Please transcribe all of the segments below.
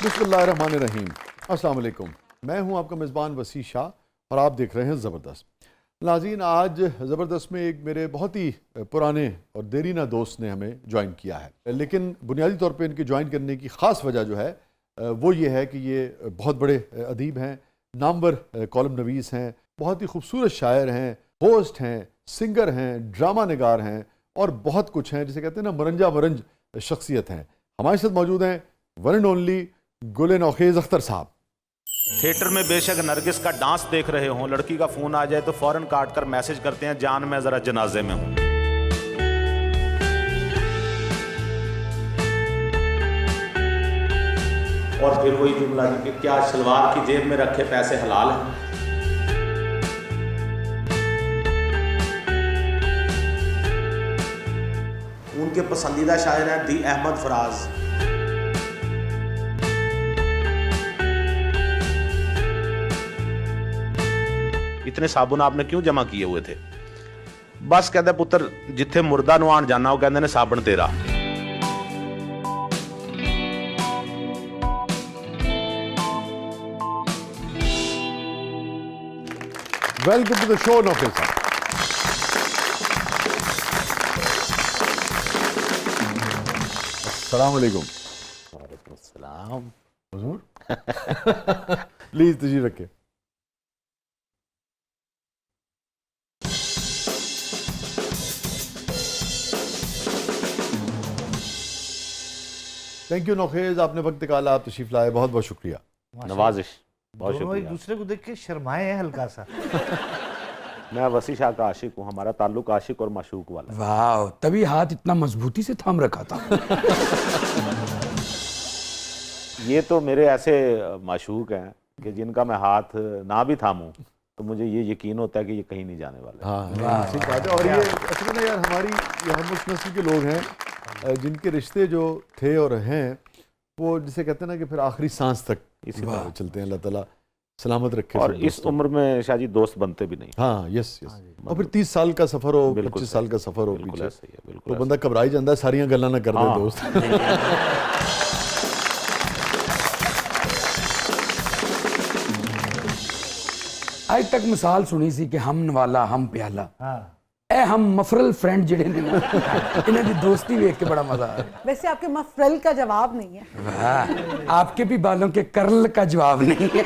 बिस्मिल्लाहिर्रहमानिर्रहीम। अस्सलाम वालेकुम। मैं हूं आपका मेज़बान वसी शाह और आप देख रहे हैं ज़बरदस्त। नाज़रीन, आज ज़बरदस्त में एक मेरे बहुत ही पुराने और देरीना दोस्त ने हमें ज्वाइन किया है, लेकिन बुनियादी तौर पे इनके ज्वाइन करने की ख़ास वजह जो है वो ये है कि ये बहुत बड़े अदीब हैं, नामवर कॉलम नवीस हैं, बहुत ही खूबसूरत शायर हैं, होस्ट हैं, सिंगर हैं, ड्रामा निगार हैं और बहुत कुछ हैं, जिसे कहते हैं ना मरंजा मरंज शख्सियत हैं। हमारे साथ मौजूद हैं वन एंड ओनली गुल नौखेज़ अख्तर साहब। थिएटर में बेशक नरगिस का डांस देख रहे हों, लड़की का फोन आ जाए तो फौरन काट कर मैसेज करते हैं, जान मैं जरा जनाजे में हूं। और फिर वही जुमला कि क्या शलवार की जेब में रखे पैसे हलाल हैं। उनके पसंदीदा शायर हैं दी अहमद फराज। इतने साबुन आपने क्यों जमा किए हुए थे? बस कहते पुत्र जिथे मुर्दा नवान जाना, वो कहते ने साबन तेरा। वेलकम टू द शो नौखेज़ साहब। अस्सलाम वालेकुम। वालेकुम अस्सलाम। हुजूर प्लीज तशरीफ रखें। थैंक यू नौखेज़, आपने वक्त निकाला, आप तशरीफ लाए, बहुत बहुत शुक्रिया। नवाजिश, बहुत दोनों एक शुक्रिया। दूसरे को देख के शर्माए हैं हल्का सा। मैं वसी शाह का आशिक हूँ, हमारा ताल्लुक आशिक और माशूक वाला। वाह, तभी हाथ इतना मजबूती से थाम रखा था। ये तो मेरे ऐसे माशूक हैं कि जिनका मैं हाथ ना भी थामूं तो मुझे ये यकीन होता है कि ये कहीं नहीं जाने वाले। हाँ, ठीक बात है। और ये असल में यार हमारी ये हम उस नस्ल के लोग हैं जिनके रिश्ते जो थे और हैं वो जिसे कहते हैं ना कि फिर आखिरी सांस तक इसी तरह चलते हैं। अल्लाह ताला सलामत रखे। और इस उम्र में शायद दोस्त बनते भी नहीं। हाँ, यस यस। और फिर 30 साल का सफर हो, 25 साल का सफर हो बिल्कुल पीछे, ऐसा ही है, बिल्कुल तो बंदा घबरा ही जाता है, सारियां गल्लां ना कर दे हाँ। दोस्त। आज तक मिसाल सुनी सी कि हम नवाला हम प्याला, हाँ। ए हम मफरल फ्रेंड जिहड़े ने ना, इन्हां दी दोस्ती देख के बड़ा मजा आया। वैसे आपके मफरल का जवाब नहीं है। वाह, आपके भी बालों के कर्ल का जवाब नहीं है।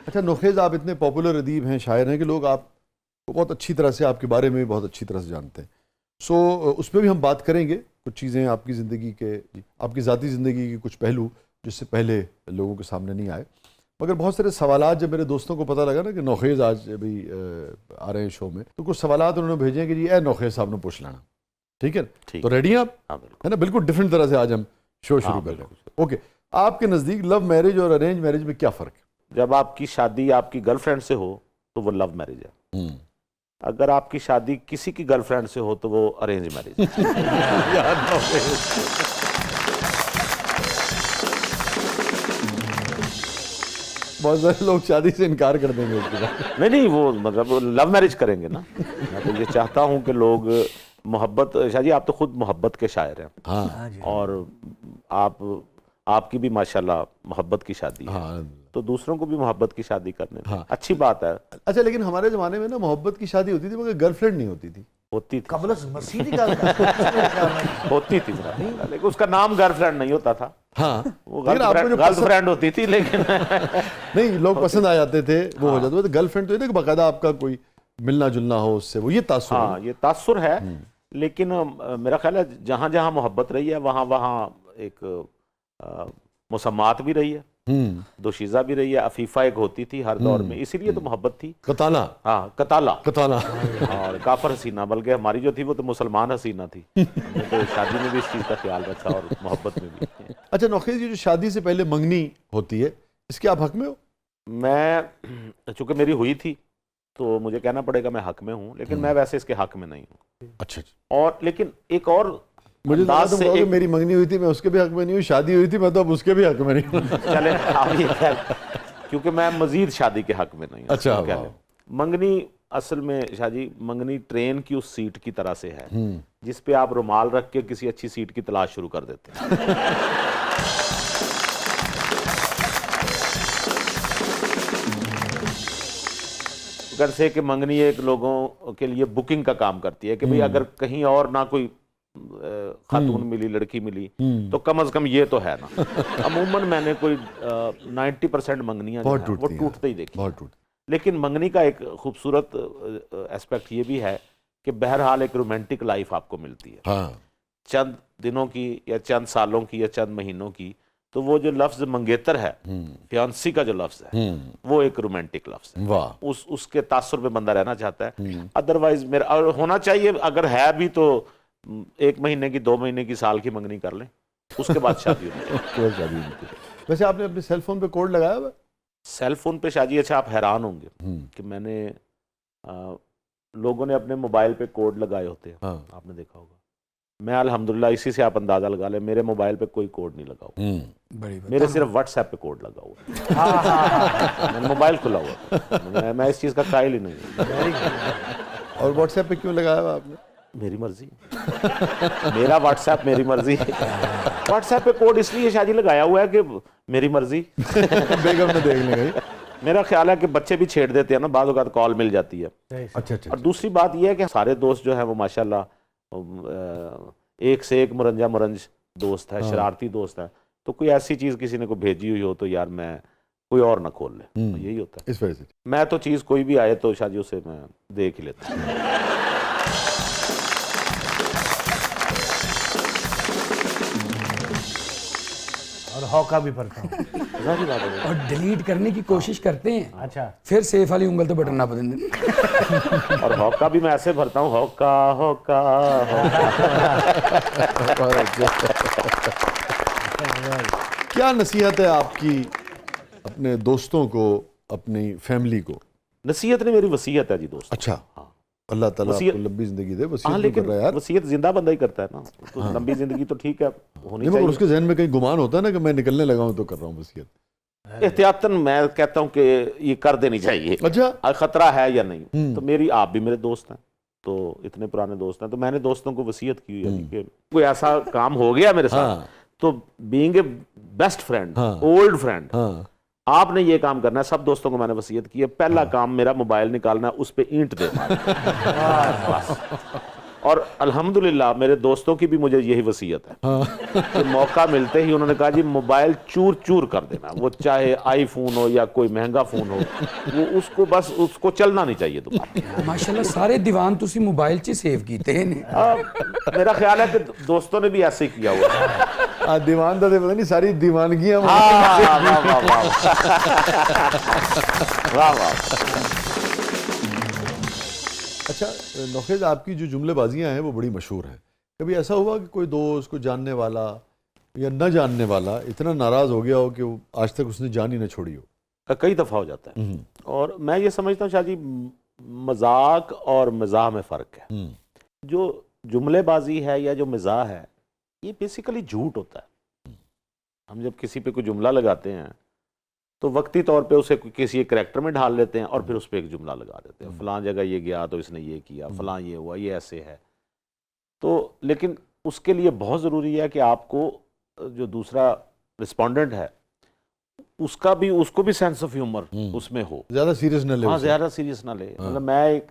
अच्छा नौखेज़, आप इतने पॉपुलर अदीब हैं, शायर हैं कि लोग आपको बहुत अच्छी तरह से, आपके बारे में बहुत अच्छी तरह से जानते हैं। सो उस पर भी हम बात करेंगे, कुछ चीज़ें आपकी ज़िंदगी के, आपकी ज़ाती ज़िंदगी के कुछ पहलू जिससे पहले लोगों के सामने नहीं आए। मगर बहुत सारे सवालात जब मेरे दोस्तों को पता लगा ना कि नौखेज़ आज भी आ रहे हैं शो में, तो कुछ सवालात उन्होंने भेजे हैं कि जी ए नौखेज़ साहब ने पूछ लेना। ठीक है, तो रेडी हैं आप? हाँ, बिल्कुल। है ना, बिल्कुल डिफरेंट तरह से आज हम शो शुरू कर रहे हैं। ओके, आपके नज़दीक लव मैरिज और अरेंज मैरिज में क्या फ़र्क है? जब आपकी शादी आपकी गर्लफ्रेंड से हो तो वो लव मैरिज है। अगर आपकी शादी किसी की गर्लफ्रेंड से हो तो वो अरेंज मैरिज है। यार नौखेज़, बहुत सारे लोग शादी से इनकार कर देंगे उसके बाद। नहीं, वो मतलब लव मैरिज करेंगे ना। मैं तो ये चाहता हूँ कि लोग मोहब्बत, शाह जी आप तो खुद मोहब्बत के शायर हैं। हाँ और आपकी भी माशाल्लाह मोहब्बत की शादी है। हाँ तो दूसरों को भी मोहब्बत की शादी करने दें। हाँ। अच्छी बात है। अच्छा, लेकिन हमारे ज़माने में ना मोहब्बत की शादी होती थी मगर गर्लफ्रेंड नहीं होती थी। होती थी, कबलस मसीह की गल कर। होती थी लेकिन उसका नाम गर्लफ्रेंड नहीं होता था। हाँ, वो लेकिन आपको जो गर्लफ्रेंड होती थी लेकिन नहीं, लोग पसंद आ जाते थे, वो हो जाता था। गर्लफ्रेंड तो ये ना कि बाकायदा आपका कोई मिलना जुलना हो उससे, वो ये तासुर है। हाँ, ये तासुर है। लेकिन मेरा ख्याल है जहां जहां मोहब्बत रही है वहां वहां एक मुसम्मात भी रही है, दोशीज़ा भी रही है, अफीफा एक होती थी हर दौर में, इसीलिए तो मोहब्बत थी। कताला, हाँ, कताला कताला और काफर हसीना, बल्कि हमारी जो थी वो तो मुसलमान हसीना थी। हमने तो शादी में भी इस चीज़ का ख्याल रखा और मोहब्बत में भी। अच्छा नौखेज़, ये जो शादी से पहले मंगनी होती है, इसके आप हक में हो? मैं चूंकि मेरी हुई थी तो मुझे कहना पड़ेगा मैं हक में हूँ, लेकिन मैं वैसे इसके हक में नहीं हूँ। अच्छा, और लेकिन एक और मुझे अंदाज तो से एक... मेरी मंगनी हुई थी, मैं उसके भी हक में नहीं हूँ, शादी हुई थी मैं तो अब उसके भी हक में नहीं हूँ। चले आप ये खैर, क्योंकि मैं मजीद शादी के हक में नहीं हूँ। अच्छा, कह लें। मंगनी असल में शाह जी, मंगनी ट्रेन की उस सीट की तरह से है जिस पे आप रुमाल रख के किसी अच्छी सीट की तलाश शुरू कर देते हैं। कर से कि मंगनी एक लोगों के लिए बुकिंग का काम करती है कि भाई अगर कहीं और ना कोई खातून मिली, लड़की मिली, तो कम से कम ये तो है ना। अमूमन मैंने कोई 90% मंगनियां जो हैं, वो टूटते ही देखी। बहुत टूटती। लेकिन मंगनी का एक खूबसूरत एस्पेक्ट ये भी है कि बहरहाल एक रोमांटिक लाइफ आपको मिलती है, हाँ चंद दिनों की या चंद सालों की या चंद महीनों की। तो वो जो लफ्ज मंगेतर है, फियांसी का जो लफ्ज है, वो एक रोमांटिक लफ्ज है। वाह। उसके तासुर में बंदा रहना चाहता है। अदरवाइज मेरा और होना चाहिए, अगर है भी तो 1 महीने की, 2 महीने की, साल की मंगनी कर लें, उसके बाद शादी होनी चाहिए। उसके बाद शादी होती है। वैसे आपने अपने सेल फोन पे कोड लगाया हुआ है? सेल फोन पे शादी? अच्छा, आप हैरान होंगे कि मैंने लोगों ने अपने मोबाइल पे कोड लगाए होते हैं। हाँ। आपने देखा होगा। मैं अल्हम्दुलिल्लाह, इसी से आप अंदाजा लगा लें, मेरे मोबाइल पे कोई कोड नहीं लगा हुआ। बड़ी बात। मेरे सिर्फ व्हाट्सएप पे कोड लगा हुआ है। मैंने मोबाइल खुला हुआ था। मैं इस चीज़ का कायल ही नहीं हूँ। और व्हाट्सएप पे क्यों लगाया हुआ आपने? मेरी मर्जी। मेरा व्हाट्सएप मेरी मर्जी। व्हाट्सएप पे कोड इसलिए शादी लगाया हुआ है कि मेरी मर्जी। बेगम ने देख लेंगे। मेरा ख्याल है कि बच्चे भी छेड़ देते हैं ना, बाद वक्त कॉल मिल जाती है। अच्छा अच्छा। और दूसरी बात यह है कि सारे दोस्त जो है वो माशाल्लाह एक से एक मुरंजा मुरंज दोस्त है, शरारती दोस्त है। तो कोई ऐसी चीज़ किसी ने को भेजी हुई हो तो यार मैं कोई और ना खोल ले, यही होता है। इस वजह से मैं तो चीज़ कोई भी आए तो शादी उसे मैं देख ही लेता हूँ। और हौका भी पड़ता हूँ। जाहिर बात है। और डिलीट करने की कोशिश करते हैं, अच्छा, फिर सेफ वाली उंगल तो बटन ना बदल दें। और हौका भी मैं ऐसे भरता हूँ, हौका हौका क्या नसीहत है आपकी अपने दोस्तों को, अपनी फैमिली को? नसीहत नहीं, मेरी वसीयत है जी दोस्त। अच्छा, अल्लाह ताला आपको लंबी जिंदगी दे। वसीयत हाँ, क्यों लेकिन कर रहा है यार? वसीयत जिंदा बंदा ही करता है ना। तो लंबी जिंदगी तो ठीक है, होनी नहीं, मगर चाहिए। उसके जहन में कहीं गुमान होता है ना कि मैं निकलने लगा हूं तो कर रहा हूँ वसीयत। एहतियातन मैं कहता हूँ कि ये कर देनी चाहिए। अच्छा। खतरा है या नहीं। तो मेरी, आप भी मेरे दोस्त हैं, तो इतने पुराने दोस्त हैं, तो मैंने दोस्तों को वसीयत की हुई है कि कोई ऐसा काम हो गया मेरे साथ, तो being a best friend, old friend, आपने ये काम करना है। सब दोस्तों को मैंने वसीयत की है, पहला काम मेरा मोबाइल निकालना है, उस पे ईंट दे बस। और अल्हम्दुलिल्लाह मेरे दोस्तों की भी मुझे यही वसीयत है कि मौका मिलते ही उन्होंने कहा जी मोबाइल चूर चूर कर देना, वो चाहे आईफोन हो या कोई महंगा फोन हो, वो उसको बस उसको चलना नहीं चाहिए दोबारा। माशाल्लाह सारे दीवान तुसी मोबाइल च सेव कीते हैं। मेरा ख्याल है कि दोस्तों ने भी ऐसे ही किया हुआ है। दीवान तो पता नहीं सारी दीवानगियां। वाह वाह वाह वाह। अच्छा नौखेज, आपकी जो जुमलेबाजियां हैं वो बड़ी मशहूर हैं। कभी ऐसा हुआ कि कोई दोस्त को जानने वाला या न जानने वाला इतना नाराज हो गया हो कि वो आज तक उसने जान ही न छोड़ी हो? कई दफ़ा हो जाता है। और मैं ये समझता हूँ शायद मजाक और मिजाह में फ़र्क है। जो जुमलेबाजी है या जो मिजाह है, ये बेसिकली झूठ होता है। हम जब किसी पे कोई जुमला लगाते हैं तो वक्ती तौर पे उसे किसी एक करैक्टर में ढाल लेते हैं और फिर उस पर एक जुमला लगा देते हैं, फलां जगह ये गया तो इसने ये किया, फलां ये हुआ, ये ऐसे है। तो लेकिन उसके लिए बहुत ज़रूरी है कि आपको जो दूसरा रिस्पोंडेंट है उसको भी सेंस ऑफ ह्यूमर उसमें हो, ज़्यादा सीरियस न ले। हाँ, ज़्यादा सीरियस ना ले। मतलब मैं एक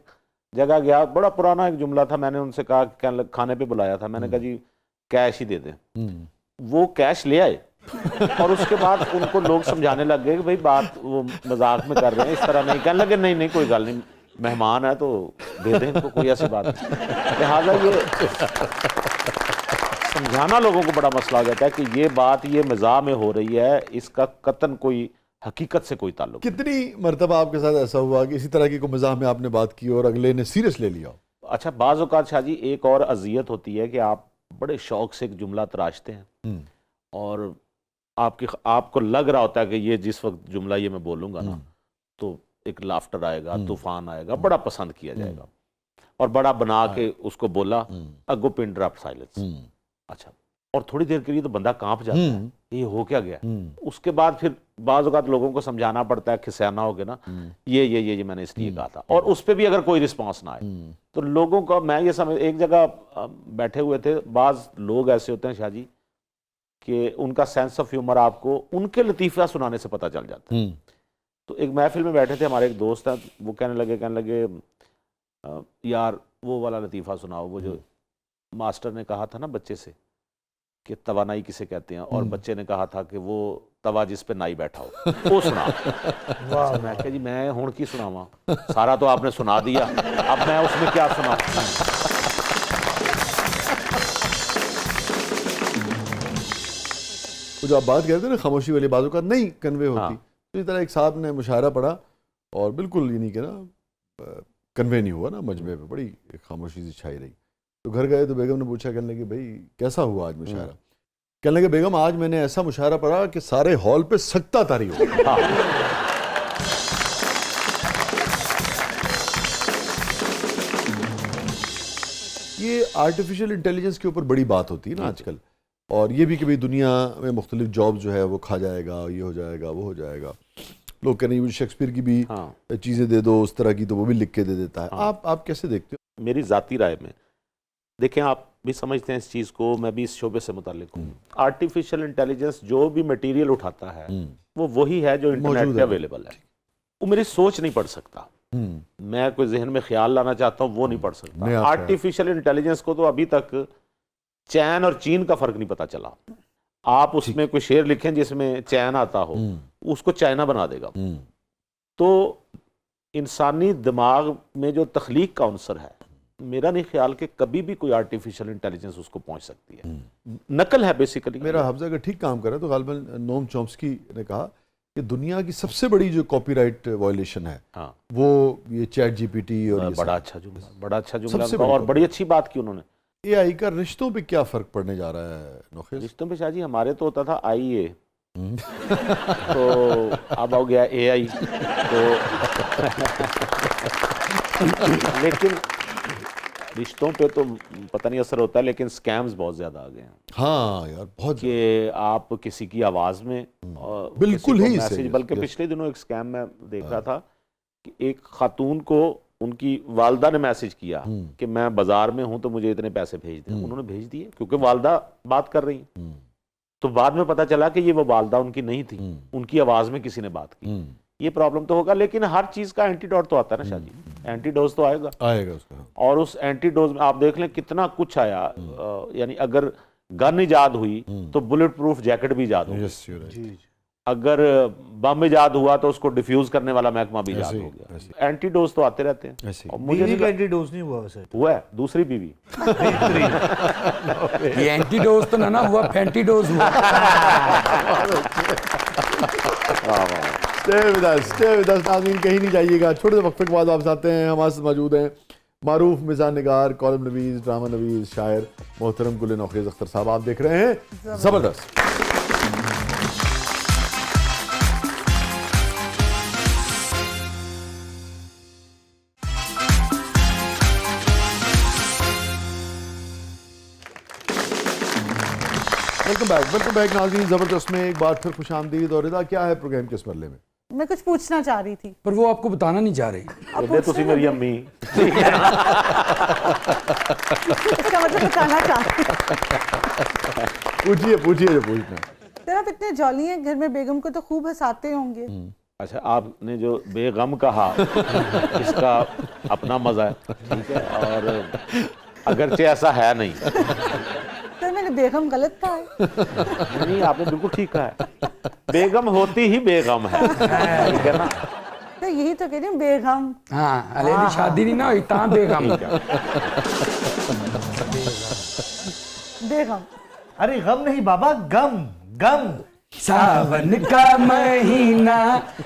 जगह गया, बड़ा पुराना एक जुमला था, मैंने उनसे कहा, खाने पे बुलाया था, मैंने कहा जी कैश ही दे दें। वो कैश ले आए और उसके बाद उनको लोग समझाने लग गए कि भाई बात वो मजाक में कर रहे हैं, इस तरह नहीं। कहने लगे नहीं कोई गल नहीं, मेहमान है तो दे दें इनको, कोई ऐसी बात नहीं। लिहाजा ये समझाना लोगों को बड़ा मसला हो जाता है कि ये बात ये मज़ाक में हो रही है, इसका कतन कोई हकीकत से कोई ताल्लुक। कितनी मरतबा आपके साथ ऐसा हुआ कि इसी तरह की कोई मज़ाक में आपने बात की और अगले ने सीरियस ले लिया? अच्छा, बाज़ औक़ात शाह जी एक और अजियत होती है कि आप बड़े शौक से एक जुमला तराशते हैं और आपको लग रहा होता है कि ये जिस वक्त जुमला ये मैं बोलूँगा ना तो एक लाफ्टर आएगा, तूफान आएगा, बड़ा पसंद किया जाएगा, और बड़ा बना के उसको बोला, अगो पिन ड्रॉप साइलेंस। अच्छा, और थोड़ी देर के लिए तो बंदा कांप जाता है, ये हो क्या गया। उसके बाद फिर बाज़ औक़ात लोगों को समझाना पड़ता है, खिसियाना हो गया ना, ये मैंने इसलिए कहा था, और उस पर भी अगर कोई रिस्पॉन्स ना आए तो लोगों का, मैं ये समझ, एक जगह बैठे हुए थे, बाज़ लोग ऐसे होते हैं शाह जी कि उनका सेंस ऑफ ह्यूमर आपको उनके लतीफ़ा सुनाने से पता चल जाता है तो एक महफिल में बैठे थे, हमारे एक दोस्त हैं, वो कहने लगे यार वो वाला लतीफ़ा सुनाओ, वो जो मास्टर ने कहा था ना बच्चे से कि तवानाई किसे कहते हैं, और बच्चे ने कहा था कि वो तवा जिस पे नाई बैठा हो, वो सुना। मैं कहा जी मैं हुण की सुनावा, सारा तो आपने सुना दिया, अब मैं उसमें क्या सुनाऊं। वो जो आप बात करते हैं ना खामोशी वाली बातों का नहीं कन्वे होती, हाँ। तो इस तरह एक साहब ने मुशायरा पढ़ा और बिल्कुल ये नहीं कि ना कन्वे नहीं हुआ ना, मजमे पे बड़ी खामोशी सी छाई रही। तो घर गए तो बेगम ने पूछा, कहने लगे भाई कैसा हुआ आज मुशायरा? कहने लगे बेगम आज मैंने ऐसा मुशायरा पढ़ा कि सारे हॉल पे सकता तारी हो। ये आर्टिफिशियल इंटेलिजेंस के ऊपर बड़ी बात होती है ना आजकल, और ये भी कि भाई दुनिया में मुख्तलिफ जॉब जो है वो खा जाएगा, ये हो जाएगा, वो हो जाएगा। लोग कह रहे हैं शेक्सपियर की भी चीज़ें दे दो उस तरह की, तो वो भी लिख के दे देता है। आप कैसे देखते हो? मेरी ज़ाती राय में देखें, आप भी समझते हैं इस चीज़ को, मैं भी इस शोबे से मुताल्लिक हूँ। आर्टिफिशियल इंटेलिजेंस जो भी मटेरियल उठाता है वो वही है जो इंटरनेट पे अवेलेबल है। वो मेरी सोच नहीं पढ़ सकता, मैं कोई जहन में ख्याल लाना चाहता हूँ वो नहीं पढ़ सकता। आर्टिफिशियल इंटेलिजेंस को तो अभी तक चैन और चीन का फर्क नहीं पता चला। आप उसमें कोई शेर लिखें जिसमें चैन आता हो, उसको चाइना बना देगा। तो इंसानी दिमाग में जो तख्लीक का अंसर है, मेरा नहीं ख्याल कि कभी भी कोई आर्टिफिशियल इंटेलिजेंस उसको पहुंच सकती है। नकल है बेसिकली। मेरा हफ्जा अगर ठीक काम कर रहा है तो गालिबन नोम चॉम्स्की ने कहा कि दुनिया की सबसे बड़ी जो कॉपीराइट वायलेशन है वो ये चैट जीपीटी और बड़ा अच्छा जुमला और बड़ी अच्छी बात की उन्होंने। एआई का रिश्तों पे क्या फर्क पड़ने जा रहा है नौखेज़? रिश्तों पे शाहजी हमारे तो होता था आईए, तो अब हो गया एआई। तो लेकिन रिश्तों पे तो पता नहीं असर होता है, लेकिन स्कैम्स बहुत ज्यादा आ गए हैं। हाँ यार बहुत कि आप किसी की आवाज में बिल्कुल ही मैसेज, बल्कि पिछले दिनों एक स्कैम में देख रहा था कि एक खातून को उनकी वालदा ने मैसेज किया कि मैं बाजार में हूं तो मुझे इतने पैसे भेज दें। उन्होंने भेज दिए क्योंकि वालदा बात कर रही हैं। तो बाद में पता चला कि ये वो वालदा उनकी नहीं थी, उनकी आवाज में किसी ने बात की। ये प्रॉब्लम तो होगा, लेकिन हर चीज का एंटीडोट तो आता है ना शाहजी, एंटीडोज तो आएगा उसका। और उस एंटीडोज में आप देख लें कितना कुछ आया। यानी अगर गन ईजाद हुई तो बुलेट प्रूफ जैकेट भी ईजाद होगी। अगर बम ईजाद हुआ तो उसको डिफ्यूज करने वाला महकमा भी ईजाद हो गया। एंटीडोज तो आते रहते हैं। और मुझे का एंटीडोज नहीं हुआ वैसे। हुआ है, दूसरी बीवी। ये एंटीडोज तो ना हुआ, फेंटीडोज हुआ। स्टे विद अस नाज़रीन, कहीं नहीं जाइएगा। छोटे से वक्फे के बाद वापस आते हैं। हमारे साथ मौजूद हैं मारूफ मिज़ान निगार, कॉलम नवीज़, ड्रामा नवीज़, शायर मोहतरम गुल नौखेज़ अख्तर साहब। आप देख रहे हैं ज़बरदस्त। वेलकम बैक नाज़रीन। ज़बरदस्त में एक बार फिर खुशामदीद। और रिदा क्या है प्रोग्राम के इस मरले में? मैं कुछ पूछना चाह रही थी पर वो आपको बताना नहीं चाह रही। तुसी मेरी अम्मी। इसका मतलब बताना चाहती। पूछिए जो पूछना है। तेरा आप इतने जॉली हैं, घर में बेगम को तो खूब हंसाते होंगे। अच्छा, आपने जो बेगम कहा इसका अपना मजा है, ठीक है, और अगरचे ऐसा है नहीं। तो मैंने बेगम गलत कहा है? नहीं, आपने बिल्कुल ठीक कहा है। बेगम होती ही बेगम है, ठीक है ना? तो यही तो कह रही हूँ बेगम। हाँ, अले दी शादी नहीं ना हुई ता बेगम। बेगम। अरे गम नहीं बाबा, गम गम। सावन का महीना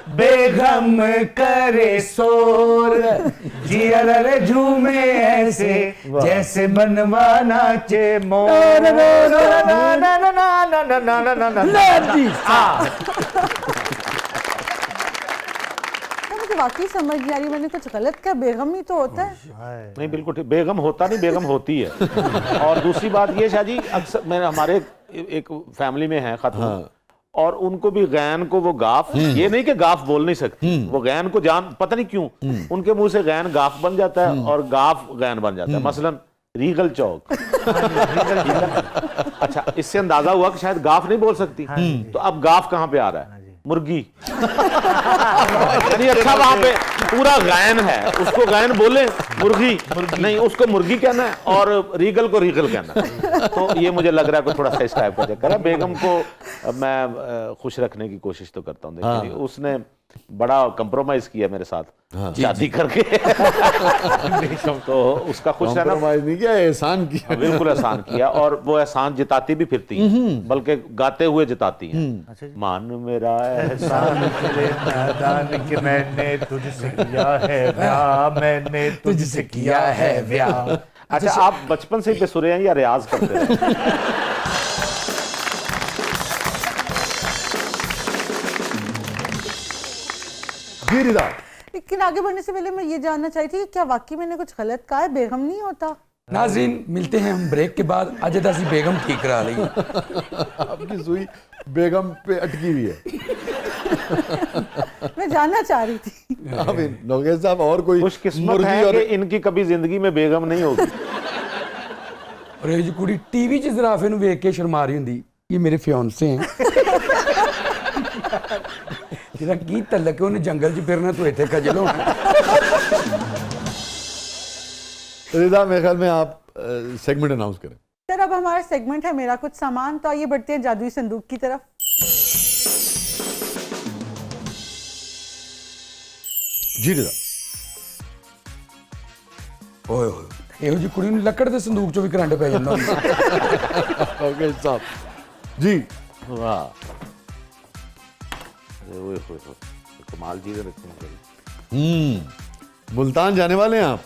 बेगम करे शोर, जियर झूमे ऐसे जैसे बनवा नाचे मोर। मुझे वाकई समझ नहीं आ रही, मैंने कुछ गलत किया? बेगम ही तो होता है। नहीं, बिल्कुल ठीक। बेगम होता नहीं, बेगम होती है। और दूसरी बात ये शाहजी, अक्सर मैं हमारे एक फैमिली में है खातून, और उनको भी गैन को वो गाफ, ये नहीं कि गाफ बोल नहीं सकती, वो गैन को जान, पता नहीं क्यों उनके मुंह से गैन गाफ बन जाता है और गाफ गैन बन जाता है। मसलन रीगल चौक। अच्छा, इससे अंदाजा हुआ कि शायद गाफ नहीं बोल सकती, तो अब गाफ कहां पे आ रहा है? मुर्गी। यानी अच्छा वहां पे पूरा गायन है, उसको गायन बोले मुर्गी नहीं, उसको मुर्गी कहना है और रीगल को रीगल कहना है। तो ये मुझे लग रहा है कुछ थोड़ा सा इस टाइप का चक्कर है। बेगम को मैं खुश रखने की कोशिश तो करता हूँ, देखिए उसने बड़ा कंप्रोमाइज किया मेरे साथ शादी करके। तो उसका खुश रहना कॉम्प्रोमाइज नहीं किया, एहसान किया। बिल्कुल एहसान किया, और वो एहसान जिताती भी फिरती हैं, बल्कि गाते हुए जिताती हैं। मान मेरा एहसान तेरे मैदान के मैंने तुझसे किया है ब्याह, मैंने तुझसे किया है ब्याह। अच्छा, आप बचपन से ही बेसुरे हैं या रियाज करते हैं? जी रिदा, लेकिन आगे बढ़ने से पहले मैं ये जानना चाहती थी कि क्या वाकई मैंने कुछ गलत कहा है? बेगम नहीं होता। नाज़रीन, मिलते हैं हम ब्रेक के बाद। अजय दासी बेगम ठीक करा रही है। आपकी सुई बेगम पे अटकी हुई है। मैं जानना चाह रही थी। अब नौकेश साहब, और कोई खुशकिस्मत मुर्गी है और कि इनकी कभी जिंदगी में बेगम नहीं होगी। और ये जो कुड़ी टीवी 'ਚ ਜ਼ਰਾਫੇ ਨੂੰ ਵੇਖ ਕੇ ਸ਼ਰਮਾ ਰਹੀ ਹੁੰਦੀ, ये मेरे फियांसे हैं। ਜਿਹਦਾ ਕੀ ਤਲਕ ਉਹਨੇ ਜੰਗਲ 'ਚ ਫਿਰਨਾ, ਤੂੰ ਇੱਥੇ ਖਜਲ ਹੋਣਾ। रिदा, मेरे ख्याल में आप सेगमेंट अनाउंस करें। सर, अब हमारा सेगमेंट है मेरा कुछ सामान, तो आइए बढ़ते हैं जादुई संदूक की तरफ। जी रिदा। ਓਏ ਹੋਏ, ਇਹੋ ਜਿਹੀ ਕੁੜੀ ਨੂੰ ਲੱਕੜ ਦੇ ਸੰਦੂਕ 'ਚੋਂ ਵੀ ਕਰੰਟ ਪੈ ਜਾਂਦਾ ਹੁੰਦਾ। नौकेश साहब जी। वाह, ओए होए होए, कमाल चीजें रखी हैं। मुल्तान जाने वाले हैं आप?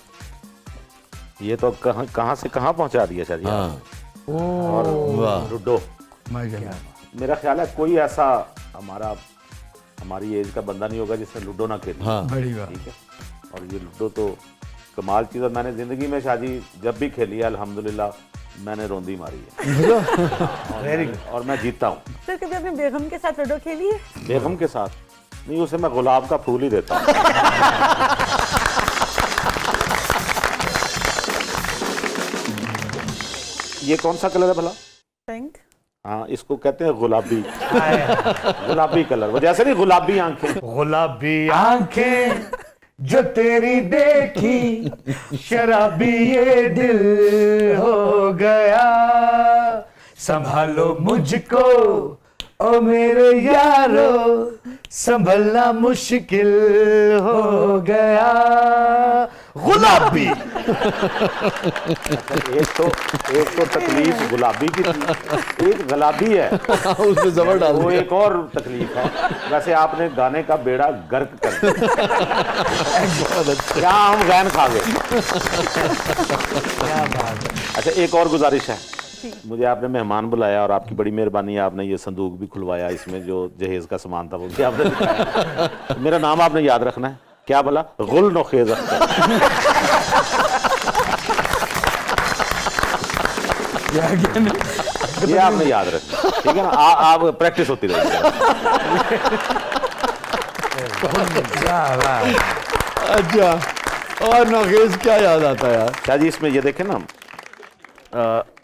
ये तो कहाँ से कहाँ पहुंचा दिया सर। हाँ, और वाह। लूडो, मेरा ख्याल है कोई ऐसा हमारी एज का बंदा नहीं होगा जिसने लूडो ना खेली। हाँ। बड़ी बात। ठीक है, और ये लूडो तो कमाल चीज़ है। मैंने जिंदगी में शादी जब भी खेली है अल्हम्दुलिल्लाह मैंने रोंदी मारी है। और मैं जीता हूँ। सर, कभी आपने बेगम के साथ लूडो खेली है? बेगम के साथ नहीं, उसे मैं गुलाब का फूल ही देता हूँ। ये कौन सा कलर है भला? पिंक। हाँ, इसको कहते हैं गुलाबी। गुलाबी कलर, वो जैसे नहीं गुलाबी आंखें। गुलाबी आंखें जो तेरी देखी, शराबी ये दिल हो गया। संभालो मुझको ओ मेरे यारो, संभलना मुश्किल हो गया। गुलाबी। एक तो तकलीफ गुलाबी की थी, एक गुलाबी है उसमें जबर डाल वो दिया। एक और तकलीफ है। वैसे आपने गाने का बेड़ा गर्क कर दिया। क्या हम गैन खा गए। क्या बात है। अच्छा, एक और गुजारिश है, मुझे आपने मेहमान बुलाया और आपकी बड़ी मेहरबानी है, आपने ये संदूक भी खुलवाया, इसमें जो जहेज का सामान था वो भी आपने दिखाया। मेरा नाम आपने याद रखना है, क्या बोला? गुल नौखेज अख्तर। ये आपने याद रखना, ठीक है ना? आप प्रैक्टिस होती रहेगी। अच्छा, और नौकेश क्या याद आता है यार? शाह जी, इसमें ये देखें ना,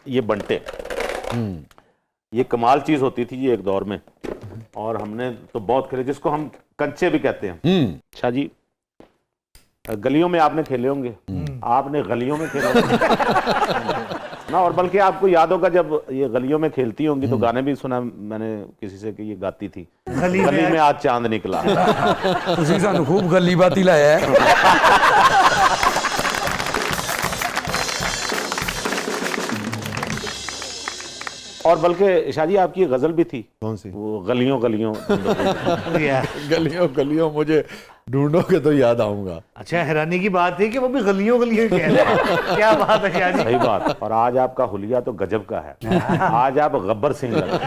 ये बंटे, ये कमाल चीज होती थी ये एक दौर में, और हमने तो बहुत खेले, जिसको हम कंचे भी कहते हैं। शाह जी, गलियों में आपने खेले होंगे, आपने गलियों में खेले होंगे ना, और बल्कि आपको याद होगा जब ये गलियों में खेलती होंगी तो गाने भी सुना मैंने किसी से कि ये गाती थी, गली में आज चांद निकला। ਤੁਸੀਂ ਸਾਨੂੰ खूब गली बाती लाया है। और बल्कि शाह जी आपकी ये गजल भी थी, कौन सी? वो गलियों गलियों। गलियों गलियों मुझे ढूंढो के तो याद आऊंगा। अच्छा, हैरानी की बात है कि वो भी गलियों गलियों कह रहे हैं। क्या बात है शाह जी। सही बात। और आज आपका हुलिया तो गजब का है, आज आप गब्बर सिंह लगे।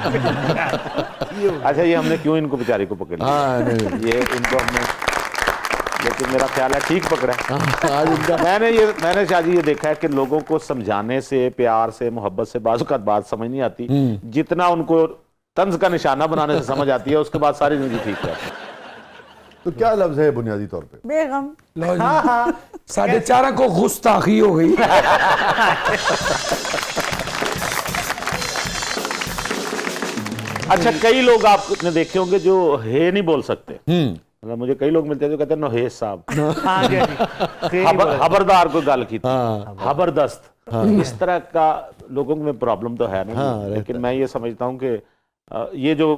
अच्छा, ये हमने क्यों इनको बेचारे को पकड़ लिया? हाँ, नहीं। ये इनको हमने, लेकिन मेरा ख्याल है ठीक पकड़ा है। आज इनका मैंने शाह जी ये देखा है कि लोगों को समझाने से, प्यार से, मोहब्बत से बाजू का बात समझ नहीं आती, जितना उनको तंज का निशाना बनाने से समझ आती है, उसके बाद सारी जिंदगी ठीक है। तो क्या लफ्ज है बुनियादी तौर पे? बेगम। लो जी, साढ़े चार को गुस्ताखी हो गई। अच्छा, कई लोग आपने देखे होंगे जो हे नहीं बोल सकते। मतलब मुझे कई लोग मिलते हैं जो कहते हैं नोहेश साहब, हाँ जी, खबरदार कोई गल की, जबरदस्त, इस तरह का लोगों में प्रॉब्लम तो है ना। लेकिन मैं ये समझता हूँ कि ये जो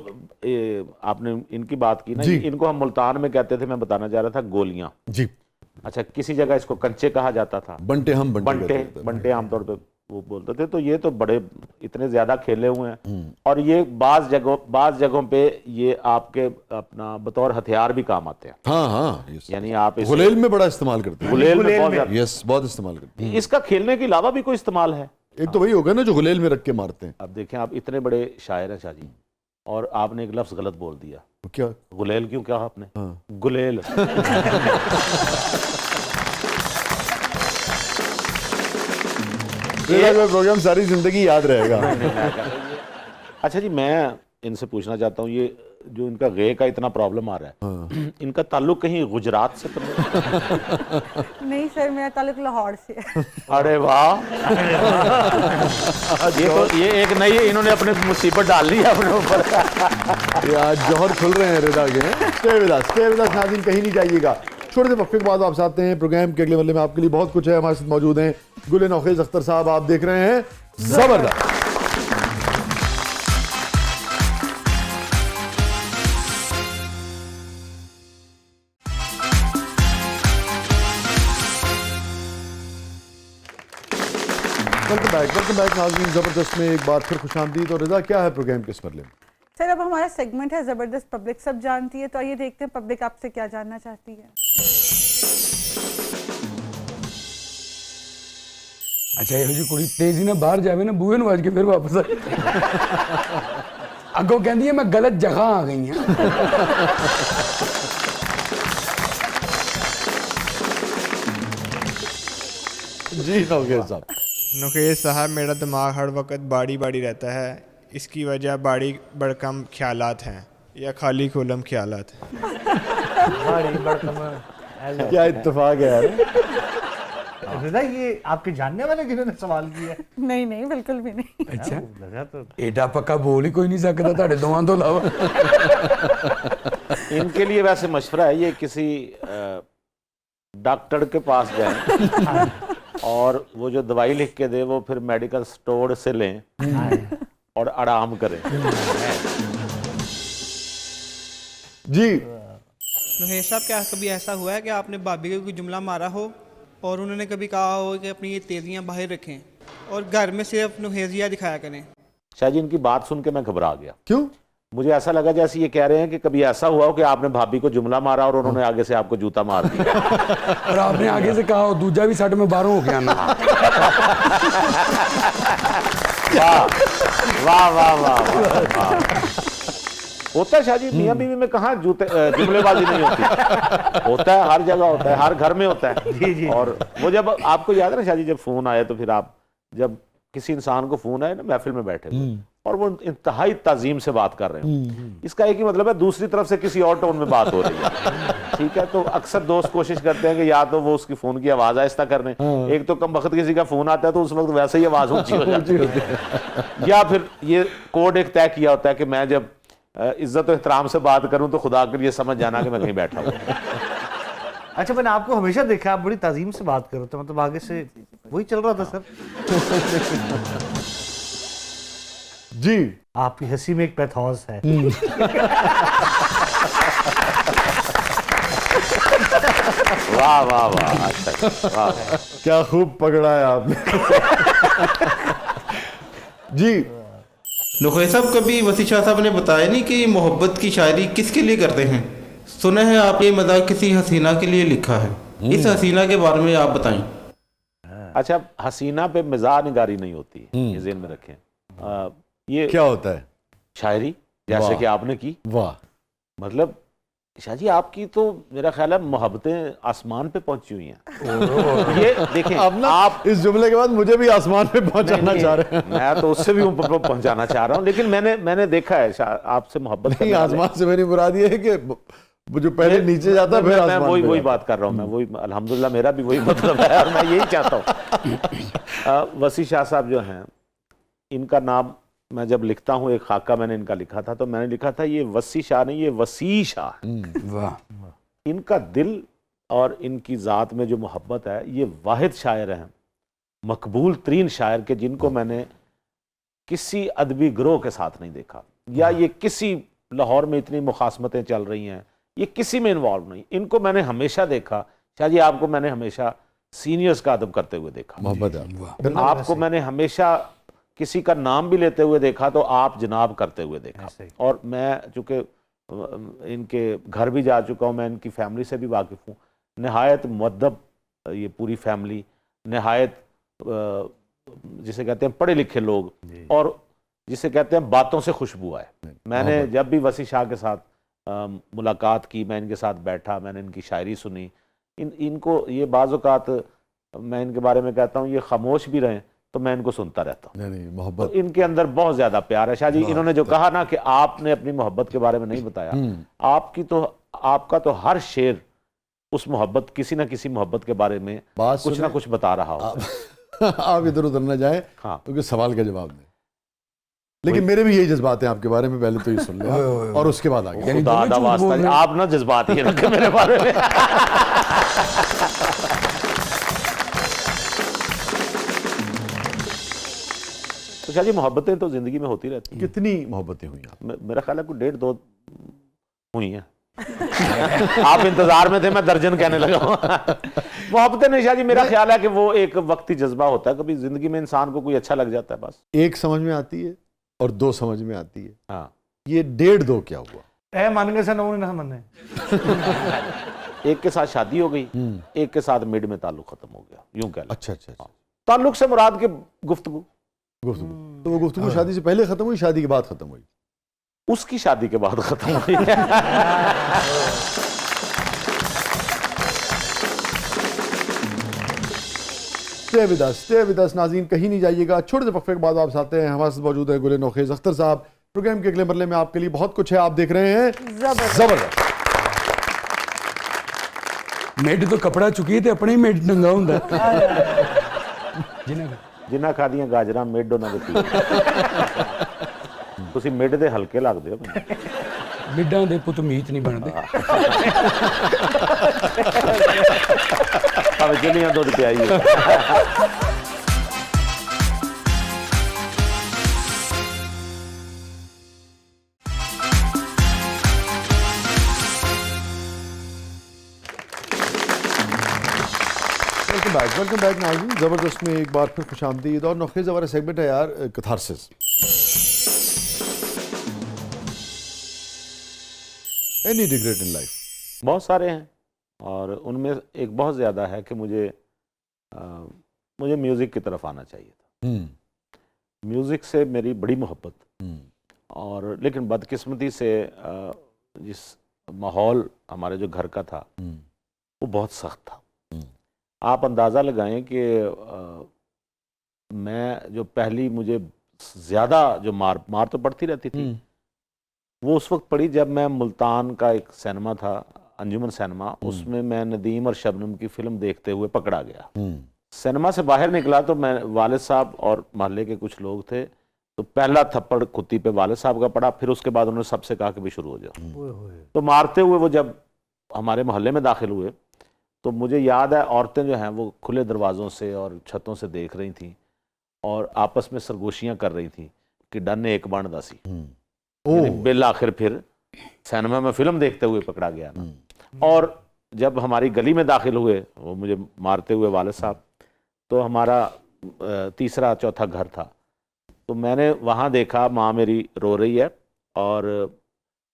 आपने इनकी बात की ना, इनको हम मुल्तान में कहते थे, मैं बताना चाह रहा था, गोलियां जी। अच्छा, किसी जगह इसको कंचे कहा जाता था, बंटे, हम बंटे आमतौर पे वो बोलते थे। तो ये तो बड़े इतने ज्यादा खेले हुए हैं, और ये बाज जगहों पे ये आपके अपना बतौर हथियार भी काम आते हैं। हाँ, यानी आप गुलेल में बड़ा इस्तेमाल करते हैं। गुलेल में बहुत ज्यादा, यस, बहुत इस्तेमाल करते हैं। इसका खेलने के अलावा भी कोई इस्तेमाल है? एक तो वही होगा ना जो गुलेल में रख के मारते हैं। अब देखें, आप इतने बड़े शायर हैं शाहजी, और आपने एक लफ्ज गलत बोल दिया। क्या? गुलेल क्यों कहा आपने? गुलेल। प्रोग्राम सारी जिंदगी याद रहेगा। अच्छा जी, मैं इनसे पूछना चाहता हूँ, ये जो इनका गे का इतना प्रॉब्लम आ रहा है, इनका ताल्लुक कहीं गुजरात से तो नहीं? नहीं सर, मेरा ताल्लुक लाहौर से है। अरे वाह, ये एक नई इन्होंने अपने मुसीबत डाल ली है अपने ऊपर। ये आज जौहर खुल रहे हैं रिदा के। स्टे विद अस नाज़रीन, कहीं नहीं जाइएगा। छोटे से वक्फे के बाद वापस आते हैं। प्रोग्राम के अगले मरले में आपके लिए बहुत कुछ है। हमारे साथ मौजूद हैं गुल नौखेज अख्तर साहब। आप देख रहे हैं जबरदस्त। वेलकम बैक नाज़रीन, जबरदस्त में एक बार फिर खुशामदीद। और रिदा, क्या है प्रोग्राम के इस मरले में? सर, अब हमारा सेगमेंट है जबरदस्त पब्लिक सब जानती है, तो आइए देखते हैं पब्लिक आपसे क्या जानना चाहती है। अच्छा, ਇਹੋ जी कुड़ी तेजी ना बाहर जावे ना, बूहे नवाज के फिर वापस आ अगों कहती है मैं गलत जगह आ गई हूं। जी नौखेज साहब। नौखेज साहब, मेरा दिमाग हर वक्त बाड़ी बाड़ी रहता है। इसकी वजह बाड़ी बड़कम ख्यालात हैं या खाली खुलम ख्यालात हैं। क्या इत्तेफाक है यार। रिदा, ये आपके जानने वाले जिन्होंने सवाल किया? नहीं नहीं, बिल्कुल भी नहीं। अच्छा, लगा तो एडा पक्का बोल ही कोई नहीं सकता ਤੁਹਾਡੇ ਦੋਵਾਂ ਤੋਂ ਇਲਾਵਾ। इनके लिए वैसे मशवरा है, ये किसी डॉक्टर के पास जाएं और वो जो दवाई लिख के दे वो फिर मेडिकल स्टोर से लें और आराम करें। जी नौखेज साहब, क्या कभी ऐसा हुआ है कि आपने भाभी को कोई जुमला मारा हो और उन्होंने कभी कहा हो कि अपनी ये तेजियां बाहर रखें और घर में सिर्फ नौखेजिया दिखाया करें? शायद इनकी बात सुन के मैं घबरा गया। क्यों? मुझे ऐसा लगा जैसे ये कह रहे हैं कि कभी ऐसा हुआ हो कि आपने भाभी को जुमला मारा और उन्होंने आगे से आपको जूता मार दिया। और आपने आगे से कहा हो दूजा भी सट में बाहरों हो गया ना। वाह वाह वाह। होता है शाहजी, मियां बीवी में कहाँ जुमलेबाजी नहीं होती। होता है, हर जगह होता है, हर घर में होता है। जी। और वो जब आपको याद है ना शाहजी, जब फोन आया तो फिर आप जब किसी इंसान को फोन आए ना, महफिल में बैठे हुए और वो इंतहाई ताजीम से बात कर रहे हो, इसका एक ही मतलब है दूसरी तरफ से किसी और टोन में बात हो रही है। ठीक है, तो अक्सर दोस्त कोशिश करते हैं कि या तो वो उसकी फोन की आवाज आहिस्ता कर दें, एक तो कम वक्त किसी का फोन आता है तो उस वक्त वैसे ही आवाज ऊंची हो जाती है, या फिर ये कोड एक तय किया होता है कि मैं जब इज्जत और एहतराम से बात करूं तो खुदा के लिए समझ जाना कि मैं कहीं बैठा हूं। अच्छा, मैंने आपको हमेशा देखा आप बड़ी ताजीम से बात करो, तो मतलब आगे से वही चल रहा था सर। जी, आपकी हंसी में एक पैथोस है। वाह वाह वाह, अच्छा वाह, क्या खूब पकड़ा है आपने। जी नौखेज साहब, कभी वसी शाह साहब ने बताया नहीं कि मोहब्बत की शायरी किसके लिए करते हैं? सुना है आप ये मज़ाक किसी हसीना के लिए लिखा है, इस हसीना के बारे में आप बताएं। अच्छा, हसीना पे मिजाह निगारी नहीं होती, ये ज़हन में रखें। ये क्या होता है? शायरी जैसे कि आपने की। वाह, मतलब शाहजी आपकी तो मेरा ख्याल है मोहब्बतें आसमान पे पहुंची हुई हैं। ये देखें, अब ना आप इस जुमले के बाद मुझे भी आसमान पे पहुंचाना चाह रहे हैं। मैं तो उससे भी ऊपर पहुंचाना चाह रहा हूं, लेकिन मैंने देखा है आपसे मोहब्बत नहीं, करने वाले- आसमान से मेरी मुराद ये है कि वो जो पहले नीचे जाता है फिर मैं आसमान वही पे वही जाता बात कर रहा हूँ। मैं वही, अल्हम्दुलिल्लाह मेरा भी वही मतलब है और मैं यही चाहता हूँ। वसी शाह साहब जो हैं, इनका नाम मैं जब लिखता हूँ, एक खाका मैंने इनका लिखा था, तो मैंने लिखा था ये वसी शाह नहीं, ये वसी शाह है। वाह। इनका दिल और इनकी ज़ात में जो मोहब्बत है, ये वाहिद शायर हैं, मकबूल तरीन शायर के जिनको मैंने किसी अदबी ग्रोह के साथ नहीं देखा, या ये किसी लाहौर में इतनी मुखासमतें चल रही हैं, ये किसी में इन्वॉल्व नहीं। इनको मैंने हमेशा देखा, शाह जी आपको मैंने हमेशा सीनियर्स का अदब करते हुए देखा, मोहब्बत है। आपको मैंने हमेशा किसी का नाम भी लेते हुए देखा तो आप जनाब करते हुए देखा। और मैं चूँकि इनके घर भी जा चुका हूँ, मैं इनकी फैमिली से भी वाकिफ़ हूँ। नहायत मुअद्दब ये पूरी फैमिली, नहायत जिसे कहते हैं पढ़े लिखे लोग, और जिसे कहते हैं बातों से खुशबू आए। मैंने जब भी वसी शाह के साथ मुलाकात की, मैं इनके साथ बैठा, मैंने इनकी शायरी सुनी, इनको ये बाज़ औक़ात मैं इनके बारे में कहता हूँ ये खामोश भी रहें तो मैं इनको सुनता रहता हूँ। नहीं मोहब्बत, तो इनके अंदर बहुत ज़्यादा प्यार है। शाह जी इन्होंने जो कहा ना कि आपने अपनी मोहब्बत के बारे में नहीं बताया, आपका तो हर शेर उस मोहब्बत, किसी ना किसी मोहब्बत के बारे में कुछ ना कुछ बता रहा हो। आप इधर उधर न जाए, हाँ, क्योंकि सवाल का जवाब दें। लेकिन मेरे भी यही जज्बात हैं आपके बारे में, पहले तो ये सुन लें और उसके बाद आगे। खुदा दा वास्ता आप ना जज्बात ही रखें मेरे बारे में। तो शाह जी मोहब्बतें तो जिंदगी में होती रहती हैं। कितनी मोहब्बतें हुई आप? मेरा ख्याल है कोई 1.5-2 हुई हैं। आप इंतजार में थे, मैं दर्जन कहने लगा हूं। मोहब्बतें नहीं शाह जी, मेरा ख्याल है कि वो एक वक्ती जज्बा होता है, कभी जिंदगी में इंसान को कोई अच्छा लग जाता है बस। एक समझ में आती है और 2 समझ में आती है। हाँ, ये 1.5-2 क्या हुआ? ए मान के से नौ ना मने। एक के साथ शादी हो गई, एक के साथ मिड में ताल्लुक खत्म हो गया, यूं कह लो। अच्छा अच्छा अच्छा। ताल्लुक से मुराद के गुफ्तगू, गुफ्तगू। तो वो गुफ्तगू शादी से पहले खत्म हुई, शादी के बाद खत्म हुई? उसकी शादी के बाद खत्म हुई। स्टे विद अस नाज़रीन, कहीं नहीं जाइएगा। छोटे से वक्फे के बाद वापस आते हैं। हमारे साथ मौजूद है गुल नौखेज़ अख्तर साहब। प्रोग्राम के अगले मरले में आपके लिए बहुत कुछ है, आप देख रहे हैं जबरदस्त। मिड तो कपड़ा चुकी तो अपने ही मिड नंगा हुंदा। जिन्ना खादियां गाजरां मिड ਉਹਨਾਂ ਦੇ ਪੀ। ਤੁਸੀਂ ਮਿਡ ਦੇ ਹਲਕੇ ਲੱਗਦੇ ਹੋ। मिडां दे पुत मीत नहीं बनते। ਭਾਵੇਂ ਜਿੰਨੀਆਂ ਦੁੱਧ ਪਿਆਈ ਹੋ। वेलकम बैक नाज़रीन, ज़बरदस्त में एक बार फिर खुशामदीद। और नौखेज़ हमारा सेगमेंट है यार catharsis. Any regret in life? बहुत सारे हैं, और उनमें एक बहुत ज़्यादा है कि मुझे म्यूज़िक की तरफ आना चाहिए था। म्यूज़िक से मेरी बड़ी मोहब्बत, और लेकिन बदकिस्मती से जिस माहौल हमारे जो घर का था वो बहुत सख्त था। आप अंदाज़ा लगाएं कि मैं जो पहली, मुझे ज़्यादा जो मार तो पड़ती रहती थी, वो उस वक्त पड़ी जब मैं मुल्तान का एक सिनेमा था, अंजुमन सिनेमा, उसमें मैं नदीम और शबनम की फ़िल्म देखते हुए पकड़ा गया। सिनेमा से बाहर निकला तो मैं, वालिद साहब और मोहल्ले के कुछ लोग थे, तो पहला थप्पड़ कुत्ती पे वालिद साहब का पड़ा। फिर उसके बाद उन्होंने सबसे कहा कि भी शुरू हो जाओ। तो मारते हुए वो जब हमारे मोहल्ले में दाखिल हुए तो मुझे याद है औरतें जो हैं वो खुले दरवाज़ों से और छतों से देख रही थी और आपस में सरगोशियाँ कर रही थी कि डन ने एक बन दासी। बिल आखिर फिर सिनेमा में फ़िल्म देखते हुए पकड़ा गया ना। और जब हमारी गली में दाखिल हुए वो मुझे मारते हुए वालिद साहब, तो हमारा तीसरा चौथा घर था, तो मैंने वहाँ देखा माँ मेरी रो रही है, और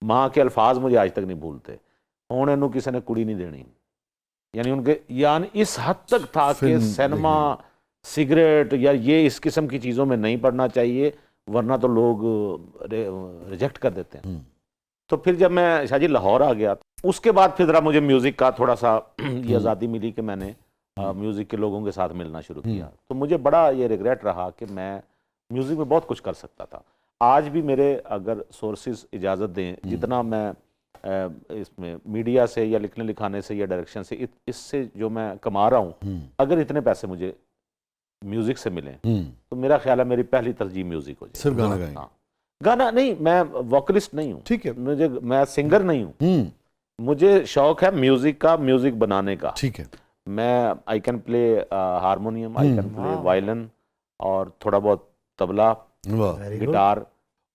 माँ के अल्फाज मुझे आज तक नहीं भूलते। हुण इनू किसी ने कुड़ी नहीं देनी, यानी इस हद तक था कि सिनेमा, सिगरेट या ये इस किस्म की चीज़ों में नहीं पड़ना चाहिए, वरना तो लोग रिजेक्ट कर देते हैं। तो फिर जब मैं शाह जी लाहौर आ गया, उसके बाद फिर ज़रा मुझे म्यूज़िक का थोड़ा सा ये आज़ादी मिली कि मैंने म्यूज़िक के लोगों के साथ मिलना शुरू किया। तो मुझे बड़ा ये रिग्रेट रहा कि मैं म्यूज़िक में बहुत कुछ कर सकता था। आज भी मेरे अगर सोर्सेज इजाज़त दें, जितना मैं इसमें मीडिया से या लिखने लिखाने से या डायरेक्शन से इससे जो मैं कमा रहा हूँ, अगर इतने पैसे मुझे म्यूजिक से मिले तो मेरा ख्याल है मेरी पहली तरजीह म्यूजिक हो जाए। सिर्फ गाना गाएंगे? हाँ, गाना नहीं, मैं वोकलिस्ट नहीं हूँ, ठीक है। मुझे, मैं सिंगर नहीं हूँ, मुझे शौक है म्यूजिक का, म्यूजिक बनाने का। ठीक है। मैं I can play harmonium, I can play violin और थोड़ा बहुत तबला, वाह। गिटार।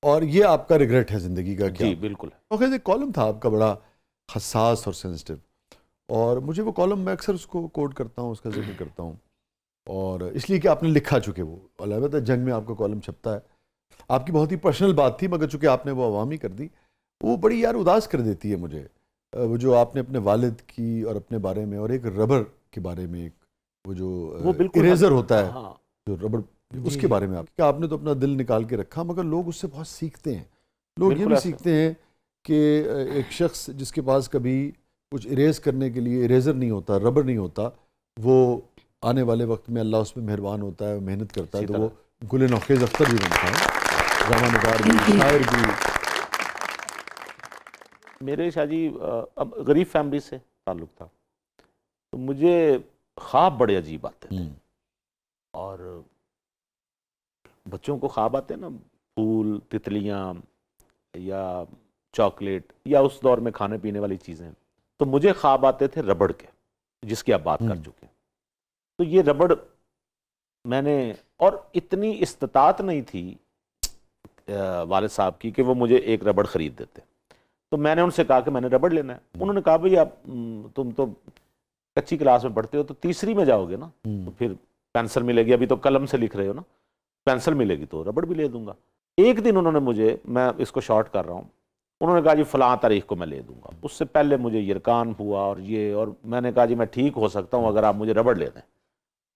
और ये आपका रिग्रेट है जिंदगी का क्या? जी बिल्कुल। ओके, एक कॉलम था आपका बड़ा हसास और सेंसिटिव, और मुझे वो कॉलम, मैं अक्सर उसको कोट करता हूँ, उसका जिक्र करता हूँ, और इसलिए कि आपने लिखा चुके वो, अलबत्ता जंग में आपका कॉलम छपता है, आपकी बहुत ही पर्सनल बात थी, मगर चूंकि आपने वो अवामी कर दी, वो बड़ी यार उदास कर देती है मुझे। वो जो आपने अपने वालिद की और अपने बारे में, और एक रबर के बारे में, एक वो जो इरेजर होता है, हाँ। जो रबर, उसके बारे में आपने तो अपना दिल निकाल के रखा, मगर लोग उससे बहुत सीखते हैं। लोग ये भी सीखते हैं कि एक शख्स जिसके पास कभी कुछ इरेज करने के लिए इरेजर नहीं होता, रबर नहीं होता, वो आने वाले वक्त में अल्लाह उस पर मेहरबान होता है, मेहनत करता है, तो वो गुल नौखेज़ अख्तर भी बनता है, ड्रामानिगार भी, शायर भी। मेरे शाहजी अब गरीब फैमिली से ताल्लुक़ था, तो मुझे ख्वाब बड़े अजीब आते थे, और बच्चों को ख्वाब आते हैं ना, फूल, तितलियाँ या चॉकलेट या उस दौर में खाने पीने वाली चीज़ें, तो मुझे ख्वाब आते थे रबड़ के, जिसकी आप बात कर चुके हैं। तो ये रबड़ मैंने, और इतनी इस्तात नहीं थी वालिद साहब की कि वो मुझे एक रबड़ ख़रीद देते, तो मैंने उनसे कहा कि मैंने रबड़ लेना है। उन्होंने कहा भाई आप, तुम तो कच्ची क्लास में पढ़ते हो, तो तीसरी में जाओगे ना, तो फिर पेंसिल मिलेगी, अभी तो कलम से लिख रहे हो ना, पेंसिल मिलेगी तो रबड़ भी ले दूंगा। एक दिन उन्होंने मुझे, मैं इसको शॉर्ट कर रहा हूँ, उन्होंने कहा जी फलां तारीख को मैं ले दूंगा। उससे पहले मुझे यरकान हुआ और ये, और मैंने कहा जी मैं ठीक हो सकता हूँ अगर आप मुझे रबड़ ले दें।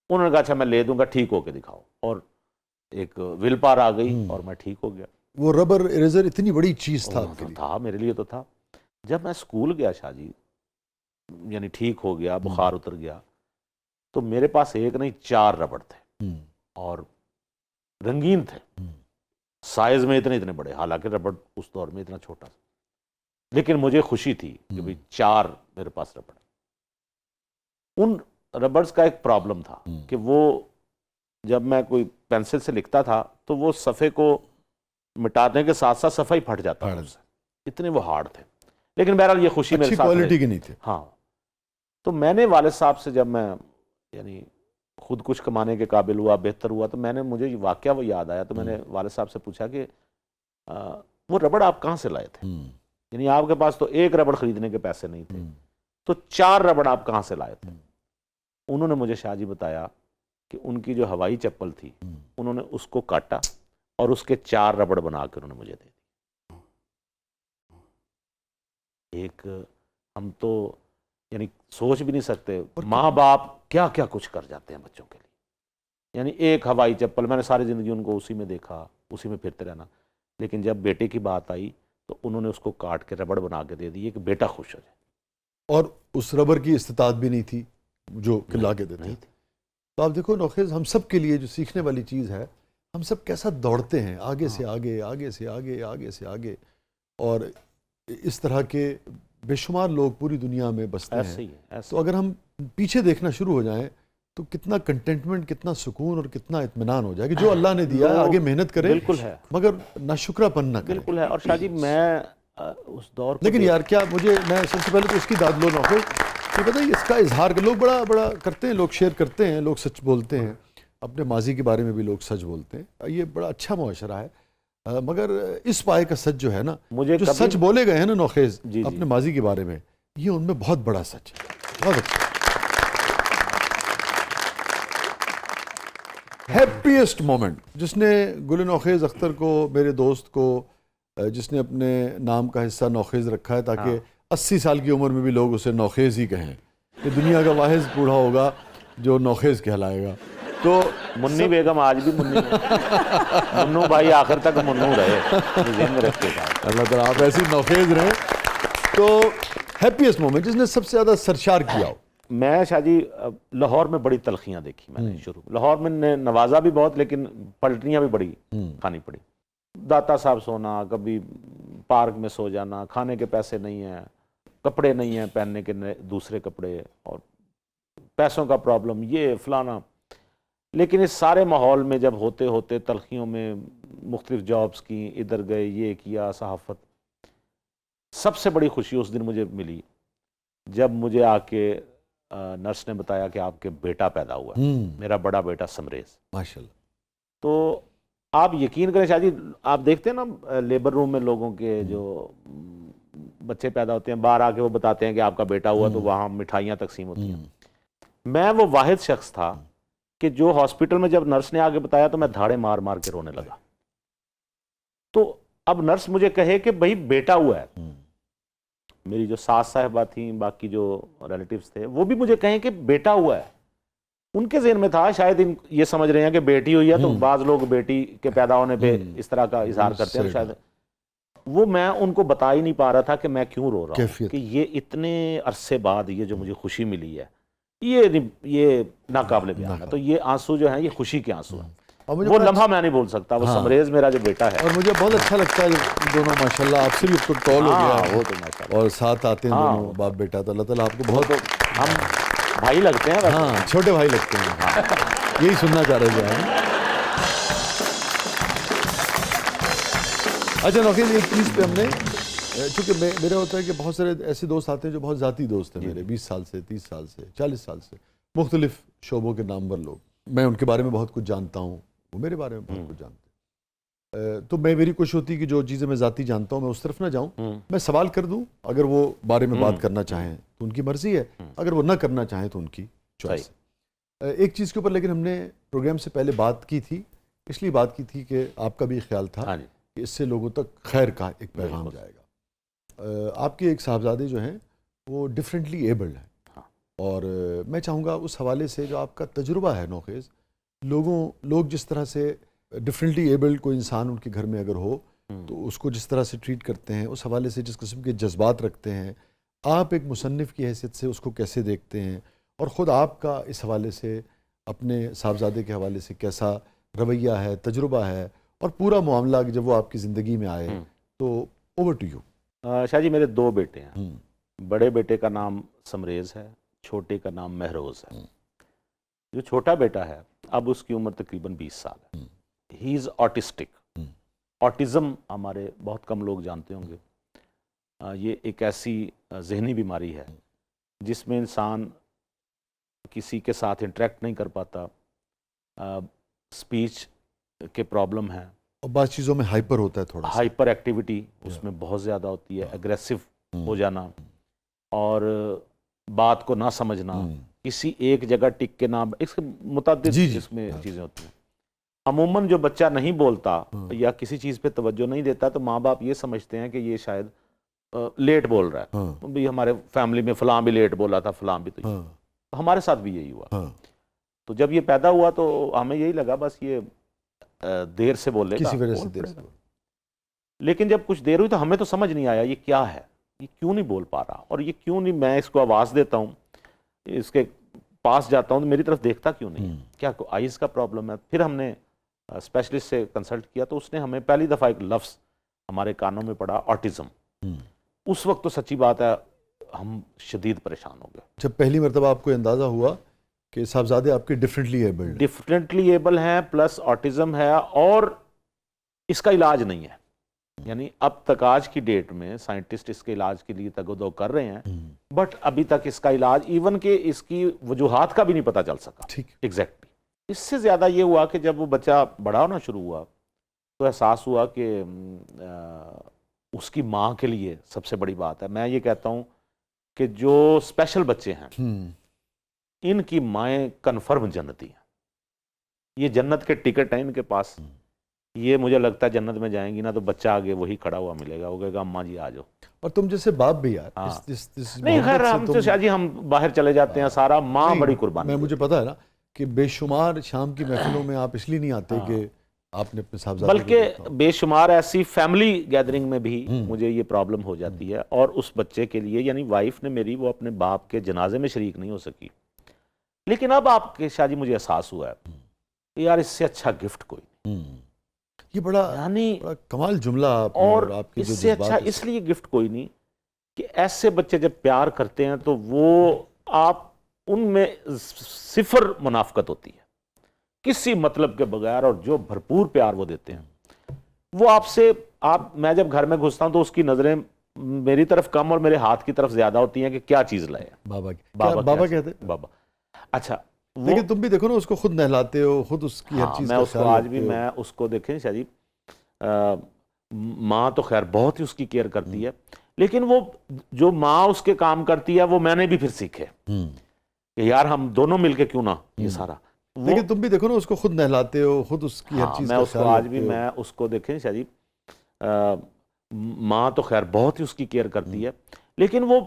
उन्होंने कहा अच्छा मैं ले दूंगा, ठीक होके दिखाओ, और एक विल पावर आ गई और मैं ठीक हो गया। वो रबर इरेजर इतनी बड़ी चीज़ था आपके लिए? था, मेरे लिए तो था। जब मैं स्कूल गया शाहजी, यानी ठीक हो गया, बुखार उतर गया, तो मेरे पास एक नहीं 4 रबड़ थे, और रंगीन थे, साइज में इतने इतने बड़े, हालांकि रबड़ उस दौर में इतना छोटा था, लेकिन मुझे खुशी थी कि भाई 4 मेरे पास रबड़। उन रबर्स का एक प्रॉब्लम था कि वो, जब मैं कोई पेंसिल से लिखता था तो वो सफ़े को मिटाने के साथ साथ सफ़ा ही फट जाता था उससे, इतने वो हार्ड थे। लेकिन बहरहाल ये खुशी मेरे साथ क्वालिटी के नहीं थे। हाँ, तो मैंने वालिद साहब से, जब मैं यानी खुद कुछ कमाने के काबिल हुआ, बेहतर हुआ, तो मैंने, मुझे वाकया वो याद आया, तो मैंने वालिद साहब से पूछा कि वो रबड़ आप कहाँ से लाए थे? यानी आपके पास तो एक रबड़ खरीदने के पैसे नहीं थे, तो 4 रबड़ आप कहाँ से लाए थे? उन्होंने मुझे शाहजी बताया कि उनकी जो हवाई चप्पल थी, उन्होंने उसको काटा और उसके 4 रबड़ बना कर उन्होंने मुझे दे दी। एक, हम तो यानी सोच भी नहीं सकते, माँ बाप क्या क्या कुछ कर जाते हैं बच्चों के लिए। यानी एक हवाई चप्पल, मैंने सारी ज़िंदगी उनको उसी में देखा, उसी में फिरते रहना, लेकिन जब बेटे की बात आई तो उन्होंने उसको काट के रबड़ बना के दे दी कि बेटा खुश हो जाए। और उस रबर की इस्तात भी नहीं थी जो खिला के देते थे। तो आप देखो नौखेज़, हम सब के लिए जो सीखने वाली चीज़ है, हम सब कैसा दौड़ते हैं आगे से आगे, आगे से आगे, आगे से आगे, और इस तरह के बेशुमार लोग पूरी दुनिया में बसते हैं। ऐसे ही है, ऐसे। तो अगर हम पीछे देखना शुरू हो जाएं तो कितना कंटेंटमेंट, कितना सुकून और कितना इत्मीनान हो जाए कि जो अल्लाह ने दिया है आगे मेहनत करें, बिल्कुल है, मगर नाशुक्रापन ना करें। बिल्कुल है। और शाहजी मैं उस दौर, लेकिन यार क्या, मैं सबसे पहले तो इसकी दाद लो नौखेज़ कि पता है इसका इजहार कर, लोग बड़ा बड़ा करते हैं, लोग शेयर करते हैं, लोग सच बोलते हैं, अपने माजी के बारे में भी लोग सच बोलते हैं, ये बड़ा अच्छा मुआशरा है। मगर इस पाए का सच जो है ना, मुझे जो सच बोले गए हैं ना नौखेज़ जी, अपने माजी के बारे में, ये उनमें बहुत बड़ा सच है, बहुत अच्छा। हैप्पीएस्ट मोमेंट जिसने गुल नौखेज़ अख्तर को, मेरे दोस्त को, जिसने अपने नाम का हिस्सा नौखेज़ रखा है ताकि 80 साल की उम्र में भी लोग उसे नौखेज़ ही कहें, कि दुनिया का वाहिद बूढ़ा होगा जो नौखेज़ कहलाएगा। तो मुन्नी बेगम आज भी मुन्नी मुन्नू भाई आखिर तक मुन्नू रहे, ज़हन में रखिएगा। अल्लाह ताला आप ऐसी नौखेज़ रहें। तो हैप्पीएस्ट मोमेंट जिसने सबसे ज़्यादा सरशार किया हो? मैं शाहजी लाहौर में बड़ी तलखियाँ देखी मैंने शुरू, लाहौर में नवाजा भी बहुत, लेकिन पलटियाँ भी बड़ी खानी पड़ी। दाता साहब सोना, कभी पार्क में सो जाना, खाने के पैसे नहीं हैं, कपड़े नहीं हैं पहनने के दूसरे कपड़े, और पैसों का प्रॉब्लम, ये फलाना। लेकिन इस सारे माहौल में जब होते होते तलखियों में मुख्तलिफ जॉब्स की, इधर गए, ये किया, सहाफ़त, सबसे बड़ी खुशी उस दिन मुझे मिली जब मुझे आके नर्स ने बताया कि आपके बेटा पैदा हुआ है, मेरा बड़ा बेटा समरेज। माशाल्लाह। तो आप यकीन करें शाह जी, आप देखते हैं ना लेबर रूम में लोगों के जो बच्चे पैदा होते हैं, बाहर आके वो बताते हैं कि आपका बेटा हुआ, तो वहाँ मिठाइयाँ तकसीम होती हैं। मैं वो वाहिद शख्स था कि जो हॉस्पिटल में जब नर्स ने आगे बताया तो मैं धाड़े मार मार के रोने लगा। तो अब नर्स मुझे कहे कि भाई बेटा हुआ है, मेरी जो सास साहिबा थी, बाकी जो रिलेटिव्स थे, वो भी मुझे कहें कि बेटा हुआ है। उनके ज़हन में था शायद ये समझ रहे हैं कि बेटी हुई है, तो बाज़ लोग बेटी के पैदा होने पे इस तरह का इजहार करते हैं शायद। वो मैं उनको बता ही नहीं पा रहा था कि मैं क्यों रो रहा हूँ, कि ये इतने अरसे बाद ये जो मुझे खुशी मिली है, ये नाकाबिले बयान है। तो ये आंसू जो हैं ये खुशी के आंसू हैं, वो लम्हा मैं नहीं भूल सकता। वो समरेज मेरा जो बेटा है, और मुझे बहुत अच्छा लगता है जब दोनों माशाल्लाह आपसे भी अब तो टॉल हो गया है, वो तो माशाल्लाह, और साथ आते हैं दोनों बाप बेटा, तो अल्लाह ताला आपको बहुत, हम भाई लगते हैं। हाँ, छोटे भाई लगते हैं। यही सुनना चाह रहे थे। अच्छा नौकीन, एक चीज़ पे हमने, चूँकि मेरा होता है कि बहुत सारे ऐसे दोस्त आते हैं जो बहुत ज़ाती दोस्त हैं मेरे, 20 साल से, 30 साल से, 40 साल से, मुख्तलिफ शोबों के नामवर लोग। मैं उनके बारे में बहुत कुछ जानता हूँ, वो मेरे बारे में बहुत कुछ जानते हैं। तो मेरी कोशिश होती है कि जो चीज़ें मैं ज़ाती जानता हूँ मैं उस तरफ ना जाऊँ, मैं सवाल कर दूँ। अगर वो बारे में बात करना चाहें तो उनकी मर्ज़ी है, अगर वो ना करना चाहें तो उनकी चॉइस है। एक चीज़ के ऊपर लेकिन हमने प्रोग्राम से पहले बात की थी, इसलिए बात की थी कि आपका भी ख्याल था कि इससे लोगों तक खैर का एक पैगाम जाएगा। आपके एक साहबजादे जो हैं वो डिफरेंटली एबल्ड हैं, और मैं चाहूँगा उस हवाले से जो आपका तजुर्बा है नौखेज़, लोग जिस तरह से डिफरेंटली एबल्ड कोई इंसान उनके घर में अगर हो तो उसको जिस तरह से ट्रीट करते हैं, उस हवाले से जिस किस्म के जज्बात रखते हैं, आप एक मुसन्निफ़ की हैसियत से उसको कैसे देखते हैं, और ख़ुद आपका इस हवाले से अपने साहबजादे के हवाले से कैसा रवैया है, तजुर्बा है, और पूरा मामला जब वो आपकी ज़िंदगी में आए। तो over to you. Shah ji, मेरे 2 बेटे हैं। बड़े बेटे का नाम समरेज है, छोटे का नाम महरोज़ है। जो छोटा बेटा है अब उसकी उम्र तकरीबन 20 साल है। He is autistic. ऑटिज़म हमारे बहुत कम लोग जानते होंगे। ये एक ऐसी जहनी बीमारी है जिसमें इंसान किसी के साथ इंटरेक्ट नहीं कर पाता, स्पीच के प्रॉब्लम है, और बात चीज़ों में हाइपर होता है, थोड़ा हाइपर एक्टिविटी उसमें बहुत ज़्यादा होती है, एग्रेसिव हो जाना, और बात को ना समझना, किसी एक जगह टिक के ना, इसके मुताबिक इसमें चीज़ें होती हैं। अमूमन जो बच्चा नहीं बोलता या किसी चीज़ पे तवज्जो नहीं देता तो माँ बाप ये समझते हैं कि ये शायद लेट बोल रहा है। तो भी हमारे फैमिली में फ़लाँ भी लेट बोला था, फ़लाँ भी, तो हमारे साथ भी यही हुआ। तो जब ये पैदा हुआ तो हमें यही लगा बस ये देर से बोलेगा, किसी वजह से देर से। लेकिन जब कुछ देर हुई तो हमें तो समझ नहीं आया ये क्या है, ये क्यों नहीं बोल पा रहा, और ये क्यों नहीं, मैं इसको आवाज़ देता हूँ, इसके पास जाता हूँ तो मेरी तरफ देखता क्यों नहीं, क्या आइज़ का प्रॉब्लम है। फिर हमने स्पेशलिस्ट से कंसल्ट किया तो उसने हमें पहली दफ़ा एक लफ्ज़ हमारे कानों में पड़ा, ऑटिज़म। उस वक्त तो सच्ची बात है हम शदीद परेशान हो गए। जब पहली मरतबा आपको अंदाज़ा हुआ कि साहबजादे आपके डिफरेंटली एबल हैं, प्लस ऑटिज़म है, और इसका इलाज नहीं है। यानी अब तक आज की डेट में साइंटिस्ट इसके इलाज के लिए तगोदो कर रहे हैं, बट अभी तक इसका इलाज, इवन के इसकी वजूहात का भी नहीं पता चल सका। ठीक, एग्जैक्टली। इससे ज़्यादा ये हुआ कि जब वो बच्चा बड़ा होना शुरू हुआ तो एहसास हुआ कि उसकी माँ के लिए सबसे बड़ी बात है, मैं ये कहता हूँ कि जो स्पेशल बच्चे हैं इनकी माएँ कन्फर्म जन्नती हैं। ये जन्नत के टिकट हैं इनके पास। ये मुझे लगता है जन्नत में जाएंगी ना तो बच्चा आगे वही खड़ा हुआ मिलेगा, वो कहेगा अम्मा जी आ जाओ। और तुम जैसे बाप भी यार, नहीं खैर हम तो शाह जी हम बाहर चले जाते हैं, सारा माँ बड़ी कुर्बानी। मुझे पता है ना कि बेशुमार शाम की महफिलों में आप इसलिए नहीं आते कि आपने अपने साहबजादे, बल्कि बेशुमार ऐसी फैमिली गैदरिंग में भी मुझे ये प्रॉब्लम हो जाती है। और उस बच्चे के लिए, यानी वाइफ ने मेरी, वो अपने बाप के जनाजे में शरीक नहीं हो सकी, लेकिन अब आपके शाह जी मुझे एहसास हुआ है यार इससे अच्छा गिफ्ट कोई नहीं। ये बड़ा यानी कमाल जुमला और आपके इससे अच्छा इसलिए गिफ्ट कोई नहीं कि ऐसे बच्चे जब प्यार करते हैं तो वो आप उनमें सिफर मुनाफकत होती है किसी मतलब के बगैर, और जो भरपूर प्यार वो देते हैं। वो आपसे मैं जब घर में घुसता हूं तो उसकी नजरें मेरी तरफ कम और मेरे हाथ की तरफ ज्यादा होती हैं कि क्या चीज लाए। बाबा कहते हैं। बाबा। अच्छा, लेकिन तुम भी देखो ना, उसको खुद नहलाते हो, खुद उसकी हर चीज मैं उसको आज भी मैं उसको देखें शाह जी, माँ तो खैर बहुत ही उसकी केयर करती है, लेकिन वो जो माँ उसके काम करती है वो मैंने भी फिर सीखे कि यार हम दोनों मिलके क्यों ना ये सारा। लेकिन तुम भी देखो ना, उसको खुद नहलाते हो, खुद उसकी हर चीज मैं उसको आज भी मैं उसको देखें शाह जी, माँ तो खैर बहुत ही उसकी केयर करती है, लेकिन वो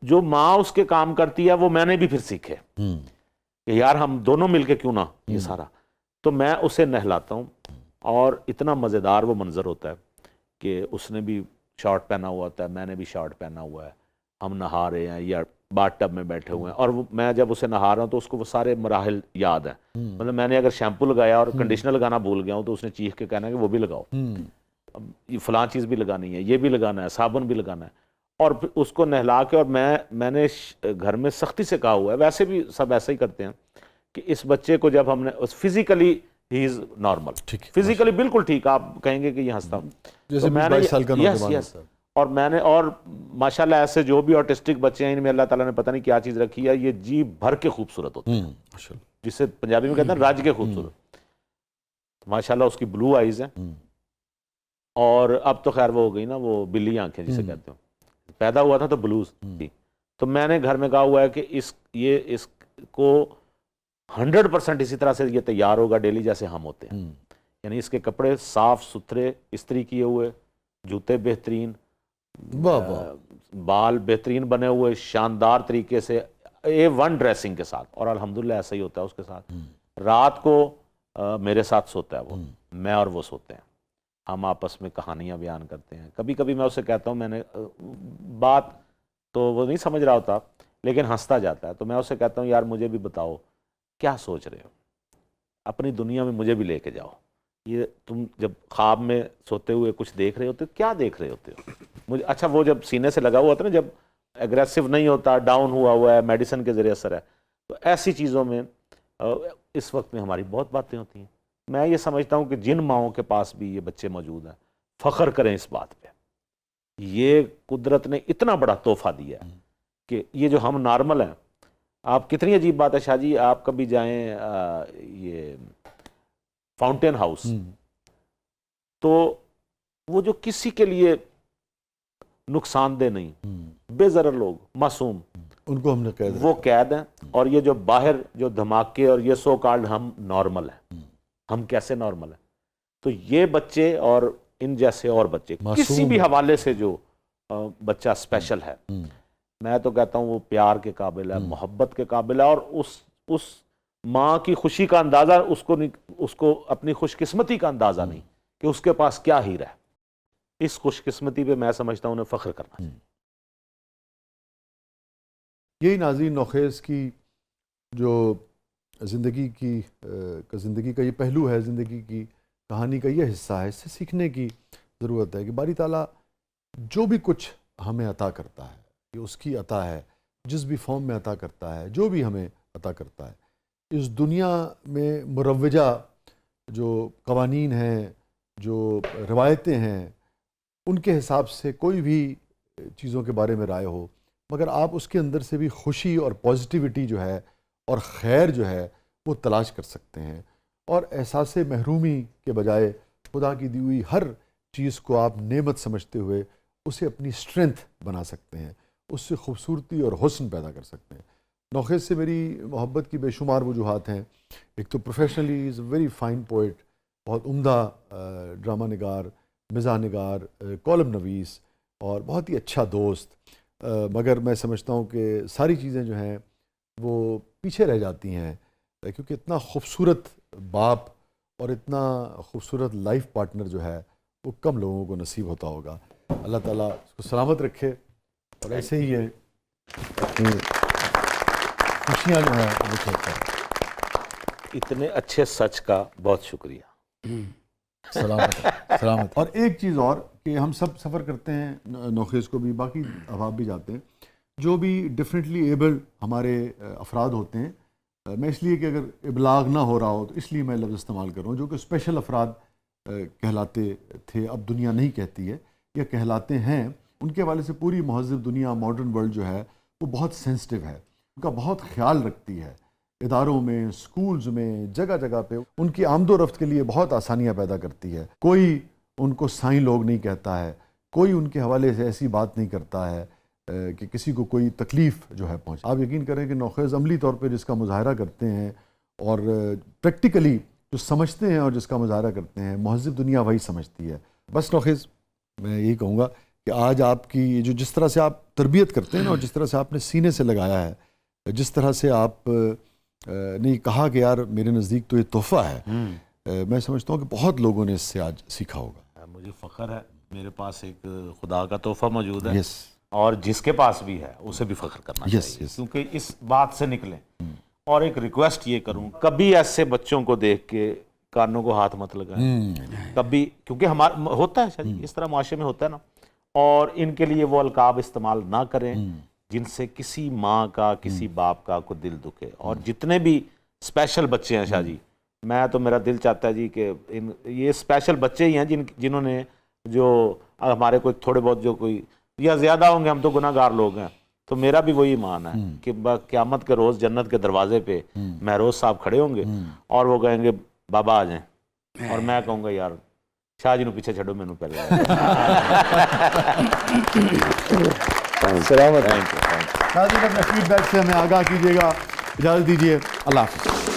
जो माँ उसके काम करती है वो मैंने भी फिर सीखे कि यार हम दोनों मिलके क्यों ना ये सारा। तो मैं उसे नहलाता हूँ और इतना मज़ेदार वो मंजर होता है कि उसने भी शॉर्ट पहना हुआ होता है, मैंने भी शॉर्ट पहना हुआ है, हम नहा रहे हैं या बाथ टब में बैठे हुए हैं, और मैं जब उसे नहा रहा हूँ तो उसको वो सारे मराहिल याद हैं। मतलब मैंने अगर शैम्पू लगाया और कंडीशनर लगाना भूल गया हूँ तो उसने चीख के कहना है कि वो भी लगाओ, अब ये फलां चीज़ भी लगानी है, ये भी लगाना है, साबुन भी लगाना है। और फिर उसको नहला के, और मैंने घर में सख्ती से कहा हुआ है, वैसे भी सब ऐसा ही करते हैं कि इस बच्चे को जब हमने physically he is normal, physically बिल्कुल ठीक, आप कहेंगे कि ये हंसता हूँ जैसे 22 साल का नौजवान होता है। और माशाल्लाह ऐसे जो भी ऑटिस्टिक बच्चे हैं इनमें अल्लाह ताला ने पता नहीं क्या चीज़ रखी है, ये जी भर के खूबसूरत होते हैं, जिसे पंजाबी में कहते हैं राज के खूबसूरत। माशाल्लाह उसकी ब्लू आइज है, और अब तो खैर वो हो गई ना वो बिल्ली आंखें जिसे कहते हो, पैदा हुआ था तो ब्लूज थी। तो मैंने घर में कहा हुआ है कि इसको 100% इसी तरह से ये तैयार होगा डेली जैसे हम होते हैं, यानी इसके कपड़े साफ सुथरे इस्त्री किए हुए, जूते बेहतरीन, बाल बेहतरीन बने हुए, शानदार तरीके से A1 ड्रेसिंग के साथ, और अल्हम्दुलिल्लाह ऐसा ही होता है उसके साथ। रात को मेरे साथ सोता है वो, मैं और वो सोते हैं, हम आपस में कहानियां बयान करते हैं। कभी कभी मैं उसे कहता हूँ, मैंने बात तो वो नहीं समझ रहा होता लेकिन हंसता जाता है, तो मैं उसे कहता हूँ यार मुझे भी बताओ क्या सोच रहे हो, अपनी दुनिया में मुझे भी लेके जाओ। ये तुम जब ख्वाब में सोते हुए कुछ देख रहे होते हो, क्या देख रहे होते हो मुझे? अच्छा, वो जब सीने से लगा हुआ होता है ना, जब एग्रेसिव नहीं होता, डाउन हुआ है, मेडिसिन के जरिए असर है, तो ऐसी चीज़ों में इस वक्त में हमारी बहुत बातें होती हैं। मैं ये समझता हूँ कि जिन माओं के पास भी ये बच्चे मौजूद हैं, फ़ख्र करें इस बात पे। ये कुदरत ने इतना बड़ा तोहफा दिया है कि ये जो हम नॉर्मल हैं, आप कितनी अजीब बात है शाह जी, आप कभी जाएं ये फाउंटेन हाउस, तो वो जो किसी के लिए नुकसानदेह नहीं, बेजरर लोग, मासूम, उनको हमने कैद, वो कैद हैं। और ये जो बाहर जो धमाके और ये सो कॉल्ड हम नॉर्मल हैं, हम कैसे नॉर्मल हैं? तो ये बच्चे और इन जैसे और बच्चे किसी भी हवाले से जो बच्चा स्पेशल है, मैं तो कहता हूँ वो प्यार के काबिल है, मोहब्बत के काबिल है, और उस माँ की खुशी का अंदाजा उसको अपनी खुशकिस्मती का अंदाजा नहीं कि उसके पास क्या हीरा है। इस खुशकिस्मती पे मैं समझता हूँ उन्हें फख्र करना चाहिए। यही नाज़रीन नौखेज़ की जो ज़िंदगी का ये पहलू है, ज़िंदगी की कहानी का ये हिस्सा है। इससे सीखने की ज़रूरत है कि बारी ताला जो भी कुछ हमें अता करता है, ये उसकी अता है, जिस भी फॉर्म में अता करता है, जो भी हमें अता करता है। इस दुनिया में मुरव्वजा जो कवानीन हैं, जो रवायतें हैं, उनके हिसाब से कोई भी चीज़ों के बारे में राय हो, मगर आप उसके अंदर से भी खुशी और पॉजिटिविटी जो है और खैर जो है वो तलाश कर सकते हैं। और एहसास महरूमी के बजाय खुदा की दी हुई हर चीज़ को आप नेमत समझते हुए उसे अपनी स्ट्रेंथ बना सकते हैं, उससे खूबसूरती और हुस्न पैदा कर सकते हैं। नौखेज़ से मेरी मोहब्बत की बेशुमार वजूहात हैं। एक तो professionally is a very fine poet, बहुत उम्दा ड्रामा निगार, मिज़ाह निगार, कॉलम नवीस और बहुत ही अच्छा दोस्त। मगर मैं समझता हूँ कि सारी चीज़ें जो हैं वो पीछे रह जाती हैं, क्योंकि इतना खूबसूरत बाप और इतना खूबसूरत लाइफ पार्टनर जो है वो कम लोगों को नसीब होता होगा। अल्लाह ताला उसको सलामत रखे और ऐसे ही है खुशियाँ जो हैं वो खेलता। इतने अच्छे सच का बहुत शुक्रिया। सलामत। और एक चीज़ और कि हम सब सफ़र करते हैं, नौखेज़ को भी, बाकी अहबाब भी जाते हैं, जो भी डिफरेंटली एबल्ड हमारे अफराद होते हैं, मैं इसलिए कि अगर इबलाग ना हो रहा हो तो इसलिए मैं लफ्ज़ इस्तेमाल कर रहा हूँ, जो कि स्पेशल अफराद कहलाते थे, अब दुनिया नहीं कहती है, या कहलाते हैं, उनके हवाले से पूरी महज़िब दुनिया, मॉडर्न वर्ल्ड जो है वो बहुत सेंसिटिव है, उनका बहुत ख्याल रखती है। इदारों में, स्कूल्स में, जगह जगह पे उनकी आमदो रफ्त के लिए बहुत आसानियाँ पैदा करती है। कोई उनको साईं लोग नहीं कहता है, कोई उनके हवाले से ऐसी बात नहीं करता है कि किसी को कोई तकलीफ़ जो है पहुँचे। आप यकीन करें कि नौखेज़ अमली तौर पर जिसका मुजाहरा करते हैं और प्रैक्टिकली जो समझते हैं और जिसका मुजाहरा करते हैं, महज़िब दुनिया वही समझती है। बस नौखेज़ मैं यही कहूँगा कि आज आपकी जो जिस तरह से आप तरबियत करते हैं ना, और जिस तरह से आपने सीने से लगाया है, जिस तरह से आप ने कहा कि यार मेरे नज़दीक तो ये तोहफ़ा है, मैं समझता हूँ कि बहुत लोगों ने इससे आज सीखा होगा। मुझे फ़ख्र है, मेरे पास एक खुदा का तोहफ़ा मौजूद है, यस, और जिसके पास भी है उसे भी फ़ख्र करना चाहिए, क्योंकि इस बात से निकलें। और एक रिक्वेस्ट ये करूँ, कभी ऐसे बच्चों को देख के कानों को हाथ मत लगाएं कभी, क्योंकि हमारा होता है शायद इस तरह मुआशरे में होता है ना, और इनके लिए वो अलकाब इस्तेमाल ना करें जिनसे किसी माँ का, किसी बाप का को दिल दुखे। और जितने भी स्पेशल बच्चे हैं शाह जी, मैं तो मेरा दिल चाहता है जी कि ये स्पेशल बच्चे ही हैं जिन्होंने जो हमारे कोई थोड़े बहुत जो कोई या ज़्यादा होंगे, हम तो गुनाहगार लोग हैं, तो मेरा भी वही ईमान है कि क़यामत के रोज़ जन्नत के दरवाजे पे महरोज साहब खड़े होंगे और वो कहेंगे बाबा आ जाएं, और मैं कहूँगा यार शाह जी ने पीछे छोड़ो, मैनू पहले शाह जी अपने फीडबैक से हमें आगाह कीजिएगा। इजाज़त दीजिए, अल्लाह हाफ़िज़।